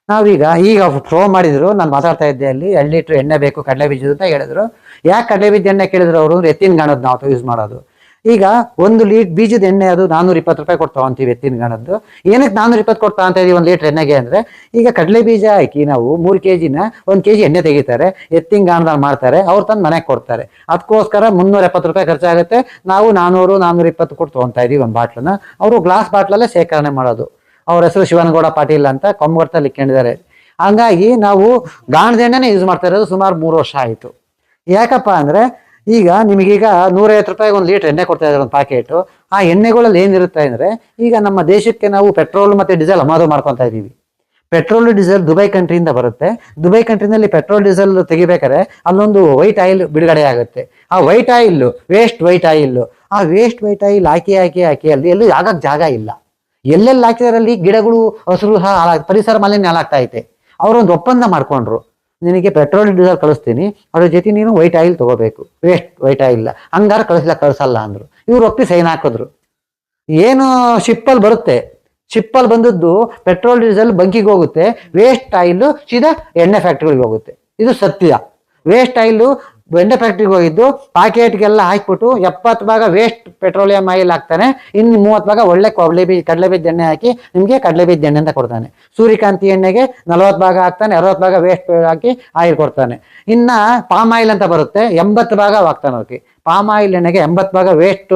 ನಾವೀಗ ಫ್ರೋ ಮಾಡಿದ್ರು, ನಾನು ಮಾತಾಡ್ತಾ ಇದ್ದೆ, ಅಲ್ಲಿ 2 ಲೀಟ್ರ್ ಎಣ್ಣೆ ಬೇಕು ಕಡಲೆ ಬೀಜದ ಅಂತ ಹೇಳಿದ್ರು. ಯಾಕೆ ಕಡಲೆ ಬೀಜದ ಎಣ್ಣೆ ಕೇಳಿದ್ರು ಅವರು? ಎತ್ತಿನ ಗಾಣದ್ದು ನಾವು ಯೂಸ್ ಮಾಡೋದು. ಈಗ 1 ಲೀಟರ್ ಬೀಜದ ಎಣ್ಣೆ ಅದು 420 ರೂಪಾಯಿ ಕೊಡ್ತಾ ಅಂತೀವಿ. ಎತ್ತಿನ ಗಾಣದ್ದು ಏನಕ್ಕೆ 420 ಕೊಡ್ತಾ ಅಂತ ಇದೀವಿ 1 ಲೀಟರ್ ಎಣ್ಣೆಗೆ ಅಂದರೆ, ಈಗ ಕಡಲೆ ಬೀಜ ಹಾಕಿ ನಾವು 3 kg 1 kg ಎಣ್ಣೆ ತೆಗಿತಾರೆ, ಎತ್ತಿನ ಗಾಣದಲ್ಲಿ ಮಾಡ್ತಾರೆ, ಅವ್ರು ತಂದು ಮನೆಗೆ ಕೊಡ್ತಾರೆ. ಅದಕ್ಕೋಸ್ಕರ 370 ರೂಪಾಯಿ ಖರ್ಚಾಗುತ್ತೆ. ನಾವು 420 ಕೊಟ್ಟು ತೊಗೊತಾ ಇದೀವಿ ಒಂದು ಬಾಟ್ಲನ್ನ. ಅವರು ಗ್ಲಾಸ್ ಬಾಟ್ಲಲ್ಲೇ ಶೇಖರಣೆ ಮಾಡೋದು. ಅವ್ರ ಹೆಸರು ಶಿವನಗೌಡ ಪಾಟೀಲ್ ಅಂತ ಕೊಂಬಗರ್ತಲ್ಲಿ ಇಟ್ಕೊಂಡಿದ್ದಾರೆ. ಹಂಗಾಗಿ ನಾವು ಗಾಣದ ಎಣ್ಣೆನೇ ಯೂಸ್ ಮಾಡ್ತಾ ಇರೋದು ಸುಮಾರು 3 ವರ್ಷ ಆಯಿತು. ಯಾಕಪ್ಪ ಅಂದರೆ, ಈಗ ನಿಮಗೀಗ 150 ರೂಪಾಯಿಗೆ 1 ಲೀಟರ್ ಎಣ್ಣೆ ಕೊಡ್ತಾ ಇದ್ದಾರೆ ಒಂದು ಪ್ಯಾಕೆಟು. ಆ ಎಣ್ಣೆಗಳಲ್ಲಿ ಏನಿರುತ್ತೆ ಅಂದರೆ, ಈಗ ನಮ್ಮ ದೇಶಕ್ಕೆ ನಾವು ಪೆಟ್ರೋಲ್ ಮತ್ತು ಡೀಸೆಲ್ ಆಮದು ಮಾಡ್ಕೊತಾ ಇದ್ದೀವಿ. ಪೆಟ್ರೋಲ್ ಡೀಸೆಲ್ ದುಬೈ ಕಂಟ್ರಿಯಿಂದ ಬರುತ್ತೆ. ದುಬೈ ಕಂಟ್ರಿನಲ್ಲಿ ಪೆಟ್ರೋಲ್ ಡೀಸೆಲ್ ತೆಗಿಬೇಕಾದ್ರೆ ಅಲ್ಲೊಂದು ವೈಟ್ ಆಯಿಲ್ ಬಿಡುಗಡೆ ಆಗುತ್ತೆ. ಆ white oil waste white oil ಹಾಕಿ ಅಲ್ಲಿ ಎಲ್ಲೂ ಆಗಕ್ಕೆ ಜಾಗ ಇಲ್ಲ. ಎಲ್ಲೆಲ್ಲಿ ಹಾಕಿದಾರಲ್ಲಿ ಗಿಡಗಳು ಹಸಿರು ಸಹ ಪರಿಸರ ಮಾಲಿನ್ಯ ಹಾಳಾಗ್ತಾ ಐತೆ. ಅವರೊಂದು ಒಪ್ಪಂದ ಮಾಡ್ಕೊಂಡ್ರು, ನಿನಗೆ ಪೆಟ್ರೋಲ್ ಡೀಸೆಲ್ ಕಳಿಸ್ತೀನಿ, ಅದ್ರ ಜೊತೆ ನೀನು ವೈಟ್ ಆಯಿಲ್ ತಗೋಬೇಕು, ವೇಸ್ಟ್ ವೈಟ್ ಆಯಿಲ್ ಹಂಗಾರೆ ಕಳಿಸಲ್ಲ ಅಂದ್ರು. ಇವ್ರು ಒಪ್ಪಿ ಸೈನ್ ಹಾಕಿದ್ರು. ಏನು ಶಿಪ್ಪಲ್ಲಿ ಬರುತ್ತೆ, ಶಿಪ್ಪಲ್ಲಿ ಬಂದದ್ದು ಪೆಟ್ರೋಲ್ ಡೀಸೆಲ್ ಬಂಕಿಗೆ ಹೋಗುತ್ತೆ, ವೇಸ್ಟ್ ಆಯಿಲ್ ಸೀದಾ ಎಣ್ಣೆ ಫ್ಯಾಕ್ಟ್ರಿಗಳಿಗೆ ಹೋಗುತ್ತೆ. ಇದು ಸತ್ಯ. ವೇಸ್ಟ್ ಆಯಿಲ್ ಎಣ್ಣೆ ಫ್ಯಾಕ್ಟ್ರಿಗೆ ಹೋಗಿದ್ದು ಪ್ಯಾಕೆಟ್ಗೆಲ್ಲ ಹಾಕ್ಬಿಟ್ಟು 70 ಭಾಗ ವೇಸ್ಟ್ ಪೆಟ್ರೋಲಿಯಂ ಆಯಿಲ್ ಹಾಕ್ತಾನೆ, ಇನ್ನು 30 ಭಾಗ ಒಳ್ಳೆ ಕಡಲೆ ಬೀಜ ಎಣ್ಣೆ ಹಾಕಿ ನಿಮಗೆ ಕಡಲೆ ಬೀಜ ಎಣ್ಣೆ ಅಂತ ಕೊಡ್ತಾನೆ. ಸೂರ್ಯಕಾಂತಿ ಎಣ್ಣೆಗೆ 40 ಭಾಗ ಹಾಕ್ತಾನೆ, 60 ಭಾಗ ವೇಸ್ಟ್ ಹಾಕಿ ಆಯಿಲ್ ಕೊಡ್ತಾನೆ. ಇನ್ನ ಪಾಮ್ ಆಯಿಲ್ ಅಂತ ಬರುತ್ತೆ, 80 ಭಾಗ ಹಾಕ್ತಾನೆ. ಅವ್ರಿಗೆ ಪಾಮ್ ಆಯಿಲ್ ಎಣ್ಣೆಗೆ 80 ಭಾಗ ವೇಸ್ಟ್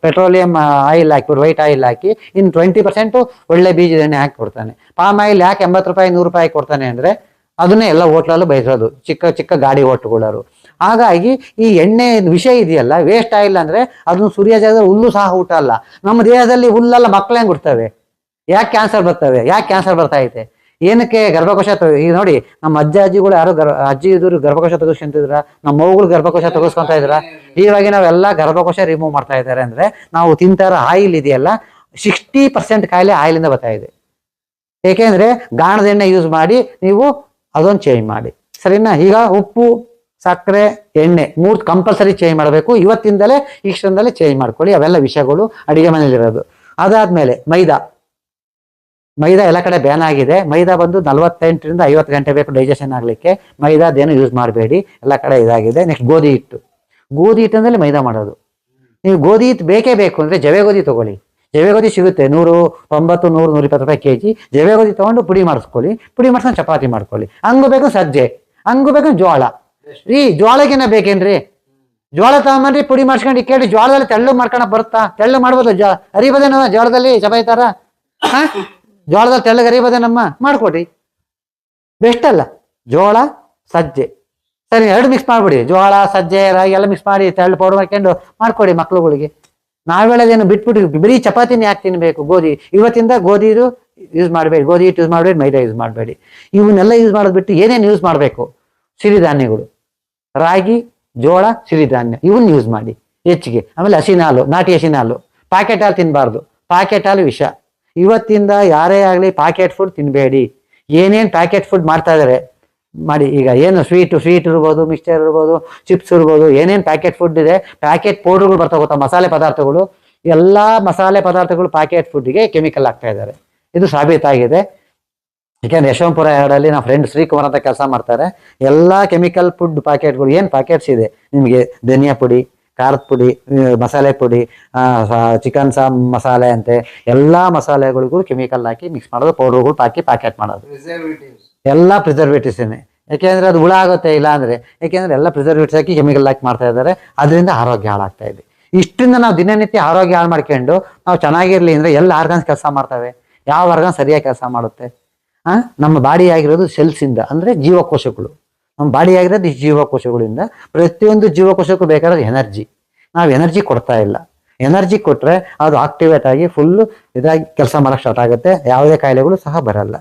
ಪೆಟ್ರೋಲಿಯಂ ಆಯಿಲ್ ಹಾಕ್ಬಿಟ್ಟು ವೈಟ್ ಆಯಿಲ್ ಹಾಕಿ ಇನ್ನು 20% ಒಳ್ಳೆ ಬೀಜದ ಎಣ್ಣೆ ಹಾಕಿ ಕೊಡ್ತಾನೆ. ಪಾಮ್ ಆಯಿಲ್ ಯಾಕೆ 80 ರೂಪಾಯಿ 100 ರೂಪಾಯಿ ಕೊಡ್ತಾನೆ ಅಂದರೆ, ಅದನ್ನೇ ಎಲ್ಲ ಹೋಟ್ಲಲ್ಲೂ ಬಯಸೋದು, ಚಿಕ್ಕ ಗಾಡಿ ಓಟ್ಗಳರು. ಹಾಗಾಗಿ ಈ ಎಣ್ಣೆ ವಿಷಯ ಇದೆಯಲ್ಲ, ವೇಸ್ಟ್ ಆಯಿಲ್ ಅಂದರೆ ಅದನ್ನು ಸೂರ್ಯ ಜಾಗದಲ್ಲಿ ಹುಲ್ಲು ಸಹ ಊಟ ಅಲ್ಲ. ನಮ್ಮ ದೇಹದಲ್ಲಿ ಹುಲ್ಲೆಲ್ಲ ಮಕ್ಕಳು ಹೆಂಗೆ ಹುಡ್ತವೆ, ಯಾಕೆ ಕ್ಯಾನ್ಸರ್ ಬರ್ತಾ ಐತೆ? ಏನಕ್ಕೆ ಗರ್ಭಕೋಶ ಈಗ ನೋಡಿ, ನಮ್ಮ ಅಜ್ಜಿಗಳು ಯಾರು ಅಜ್ಜಿ ಇದ್ರು ಗರ್ಭಕೋಶ ತೆಗೆಸ್ಕೊಂತಿದ್ರ, ನಮ್ಮ ಮಗುಗಳು ಗರ್ಭಕೋಶ ತೆಗೆಸ್ಕೊಂತ ಇದ್ರ. ಇವಾಗ ನಾವೆಲ್ಲ ಗರ್ಭಕೋಶ ರಿಮೂವ್ ಮಾಡ್ತಾ ಇದ್ದಾರೆ ಅಂದ್ರೆ ನಾವು ತಿಂತಾರ ಆಯಿಲ್ ಇದೆಯಲ್ಲ, 60% ಕಾಯಿಲೆ ಆಯಿಲಿಂದ ಬರ್ತಾ ಇದೆ. ಏಕೆಂದ್ರೆ ಗಾಣದ ಎಣ್ಣೆ ಯೂಸ್ ಮಾಡಿ ನೀವು ಅದೊಂದು ಚೇಂಜ್ ಮಾಡಿ, ಸರಿನಾ? ಈಗ ಉಪ್ಪು, ಸಕ್ಕರೆ, ಎಣ್ಣೆ 3 ಕಂಪಲ್ಸರಿ ಚೇಂಜ್ ಮಾಡಬೇಕು. ಇವತ್ತಿಂದಲೇ ಈ ಕ್ಷಣದಲ್ಲೇ ಚೇಂಜ್ ಮಾಡ್ಕೊಳ್ಳಿ. ಅವೆಲ್ಲ ವಿಷಯಗಳು ಅಡಿಗೆ ಮನೇಲಿರೋದು. ಅದಾದ್ಮೇಲೆ ಮೈದಾ ಎಲ್ಲ ಕಡೆ ಬ್ಯಾನ್ ಆಗಿದೆ. ಮೈದಾ ಬಂದು 48ರಿಂದ 50 ಗಂಟೆ ಬೇಕು ಡೈಜೆಷನ್ ಆಗ್ಲಿಕ್ಕೆ. ಮೈದಾದೇನು ಯೂಸ್ ಮಾಡಬೇಡಿ, ಎಲ್ಲ ಕಡೆ ಇದಾಗಿದೆ. ನೆಕ್ಸ್ಟ್ ಗೋಧಿ ಹಿಟ್ಟಿನಲ್ಲಿ ಮೈದಾ ಮಾಡೋದು. ನೀವು ಗೋಧಿ ಹಿಟ್ಟು ಬೇಕೇ ಬೇಕು ಅಂದ್ರೆ ಜವೆ ಗೋಧಿ ತಗೊಳ್ಳಿ. ಜವೆ ಗೋಧಿ ಸಿಗುತ್ತೆ 190, 100, 120 ರೂಪಾಯಿ ಕೆಜಿ. ಜವೆ ಗೋಧಿ ತಗೊಂಡು ಪುಡಿ ಮಾಡಿಸ್ಕೊಳ್ಳಿ. ಪುಡಿ ಮಾಡ್ಕೊಂಡು ಚಪಾತಿ ಮಾಡ್ಕೊಳ್ಳಿ. ಹಂಗು ಬೇಕು ಸಜ್ಜೆ, ಹಂಗು ಬೇಕು ಜೋಳ. ಜೋಳಕ್ಕೇನ ಬೇಕೇನ್ರಿ? ಜೋಳ ತಗೊಂಬನ್ರಿ, ಪುಡಿ ಮಾಡ್ಸ್ಕೊಂಡು ಕೇಳಿ. ಜೋಳದಲ್ಲಿ ತೆಳ್ಳು ಮಾಡ್ಕೊಳಕ್ ಬರುತ್ತಾ? ತೆಳ್ಳು ಮಾಡ್ಬೋದು. ಅರಿಬೋದೇನೋ ಜೋಳದಲ್ಲಿ ಚಪಾತಿ ತರ? ಜೋಳದಲ್ಲಿ ತೆಳ್ಳಗೆ ಅರಿಬೋದೇನಮ್ಮ? ಮಾಡ್ಕೊಡ್ರಿ, ಬೆಸ್ಟ್ ಅಲ್ಲ? ಜೋಳ ಸಜ್ಜೆ ಸರಿ, 2 ಮಿಕ್ಸ್ ಮಾಡ್ಬಿಡಿ. ಜೋಳ ಸಜ್ಜೆ ರಾಗಿ ಎಲ್ಲ ಮಿಕ್ಸ್ ಮಾಡಿ ತೆಳ್ಳು ಪೌಡರ್ ಮಾಡ್ಕೊಂಡು ಮಾಡ್ಕೊಡಿ ಮಕ್ಳುಗಳಿಗೆ. ನಾವೇಳೋದೇನು ಬಿಟ್ಬಿಟ್ಟು ಬರೀ ಚಪಾತಿನೇ ಯಾಕೆ ತಿನ್ಬೇಕು? ಇವತ್ತಿಂದ ಗೋಧಿದು ಯೂಸ್ ಮಾಡಬೇಡಿ, ಗೋಧಿ ಹಿಟ್ಟು ಯೂಸ್ ಮಾಡಬೇಡಿ, ಮೈದಾ ಯೂಸ್ ಮಾಡಬೇಡಿ. ಇವನ್ನೆಲ್ಲ ಯೂಸ್ ಮಾಡೋದು ಬಿಟ್ಟು ಏನೇನು ಯೂಸ್ ಮಾಡಬೇಕು? ಸಿರಿಧಾನ್ಯಗಳು, ರಾಗಿ, ಜೋಳ, ಸಿರಿಧಾನ್ಯ ಇವನ್ನ ಯೂಸ್ ಮಾಡಿ ಹೆಚ್ಚಿಗೆ. ಆಮೇಲೆ ಹಸಿನ ಹಾಲು, ನಾಟಿ ಹಸಿನ ಹಾಲು. ಪ್ಯಾಕೆಟ್ ಹಾಲು ತಿನ್ನಬಾರ್ದು, ಪ್ಯಾಕೆಟ್ ಹಾಲು ವಿಷ. ಇವತ್ತಿಂದ ಯಾರೇ ಆಗಲಿ ಪ್ಯಾಕೆಟ್ ಫುಡ್ ತಿನ್ನಬೇಡಿ. ಏನೇನು ಪ್ಯಾಕೆಟ್ ಫುಡ್ ಮಾಡ್ತಾ ಇದಾರೆ ಮಾಡಿ. ಈಗ ಏನು ಸ್ವೀಟ್ ಇರ್ಬೋದು, ಮಿಕ್ಸ್ಚರ್ ಇರ್ಬೋದು, ಚಿಪ್ಸ್ ಇರ್ಬೋದು, ಏನೇನು ಪ್ಯಾಕೆಟ್ ಫುಡ್ ಇದೆ, ಪ್ಯಾಕೆಟ್ ಪೌಡರ್ಗಳು ಬರ್ತಾ ಗೊತ್ತಾ, ಮಸಾಲೆ ಪದಾರ್ಥಗಳು, ಎಲ್ಲ ಮಸಾಲೆ ಪದಾರ್ಥಗಳು ಪ್ಯಾಕೆಟ್ ಫುಡ್ಗೆ ಕೆಮಿಕಲ್ ಆಗ್ತಾ ಇದ್ದಾರೆ. ಇದು ಸಾಬೀತಾಗಿದೆ. ಯಾಕೆಂದ್ರೆ ಯಶವಂತಪುರ ಎರಡಲ್ಲಿ ನಮ್ಮ ಫ್ರೆಂಡ್ ಶ್ರೀಕುಮಾರ್ ಅಂತ ಕೆಲಸ ಮಾಡ್ತಾರೆ. ಎಲ್ಲ ಕೆಮಿಕಲ್ ಫುಡ್ ಪ್ಯಾಕೆಟ್ಗಳು ಏನು ಪ್ಯಾಕೆಟ್ಸ್ ಇದೆ ನಿಮಗೆ, ಧನಿಯಾ ಪುಡಿ, ಖಾರದ ಪುಡಿ, ಮಸಾಲೆ ಪುಡಿ, ಚಿಕನ್ ಮಸಾಲೆ ಅಂತೆ ಎಲ್ಲ ಮಸಾಲೆಗಳಿಗೂ ಕೆಮಿಕಲ್ ಹಾಕಿ ಮಿಕ್ಸ್ ಮಾಡೋದು, ಪೌಡರ್ಗಳು ಹಾಕಿ ಪ್ಯಾಕೆಟ್ ಮಾಡೋದು. ಎಲ್ಲ ಪ್ರಿಸರ್ವೇಟಿವ್ಸೇನೆ. ಯಾಕೆಂದ್ರೆ ಅದು ಹುಳ ಆಗುತ್ತೆ ಇಲ್ಲ ಅಂದ್ರೆ. ಯಾಕೆಂದ್ರೆ ಎಲ್ಲ ಪ್ರಿಸರ್ವೇಟಿವ್ಸ್ ಹಾಕಿ ಕೆಮಿಕಲ್ ಹಾಕಿ ಮಾಡ್ತಾ ಇದ್ದಾರೆ. ಅದರಿಂದ ಆರೋಗ್ಯ ಹಾಳಾಗ್ತಾ ಇದೆ. ಇಷ್ಟರಿಂದ ನಾವು ದಿನನಿತ್ಯ ಆರೋಗ್ಯ ಹಾಳು ಮಾಡ್ಕೊಂಡು ನಾವು ಚೆನ್ನಾಗಿರ್ಲಿ ಅಂದ್ರೆ ಎಲ್ಲ ಆರ್ಗನ್ಸ್ ಕೆಲಸ ಮಾಡ್ತವೆ? ಯಾವ ಆರ್ಗನ್ ಸರಿಯಾಗಿ ಕೆಲಸ ಮಾಡುತ್ತೆ? ನಮ್ಮ ಬಾಡಿ ಆಗಿರೋದು ಸೆಲ್ಸ್ ಇಂದ, ಅಂದ್ರೆ ಜೀವಕೋಶಗಳು. ನಮ್ಮ ಬಾಡಿ ಆಗಿರೋದು ಈ ಜೀವಕೋಶಗಳಿಂದ. ಪ್ರತಿಯೊಂದು ಜೀವಕೋಶಕ್ಕೂ ಬೇಕಾದ್ರೆ ಎನರ್ಜಿ. ನಾವು ಎನರ್ಜಿ ಕೊಡ್ತಾ ಇಲ್ಲ. ಎನರ್ಜಿ ಕೊಟ್ರೆ ಅದು ಆಕ್ಟಿವೇಟ್ ಆಗಿ ಫುಲ್ಲು ಇದಾಗಿ ಕೆಲಸ ಮಾಡಕ್ ಸ್ಟಾರ್ಟ್ ಆಗುತ್ತೆ. ಯಾವುದೇ ಕಾಯಿಲೆಗಳು ಸಹ ಬರಲ್ಲ.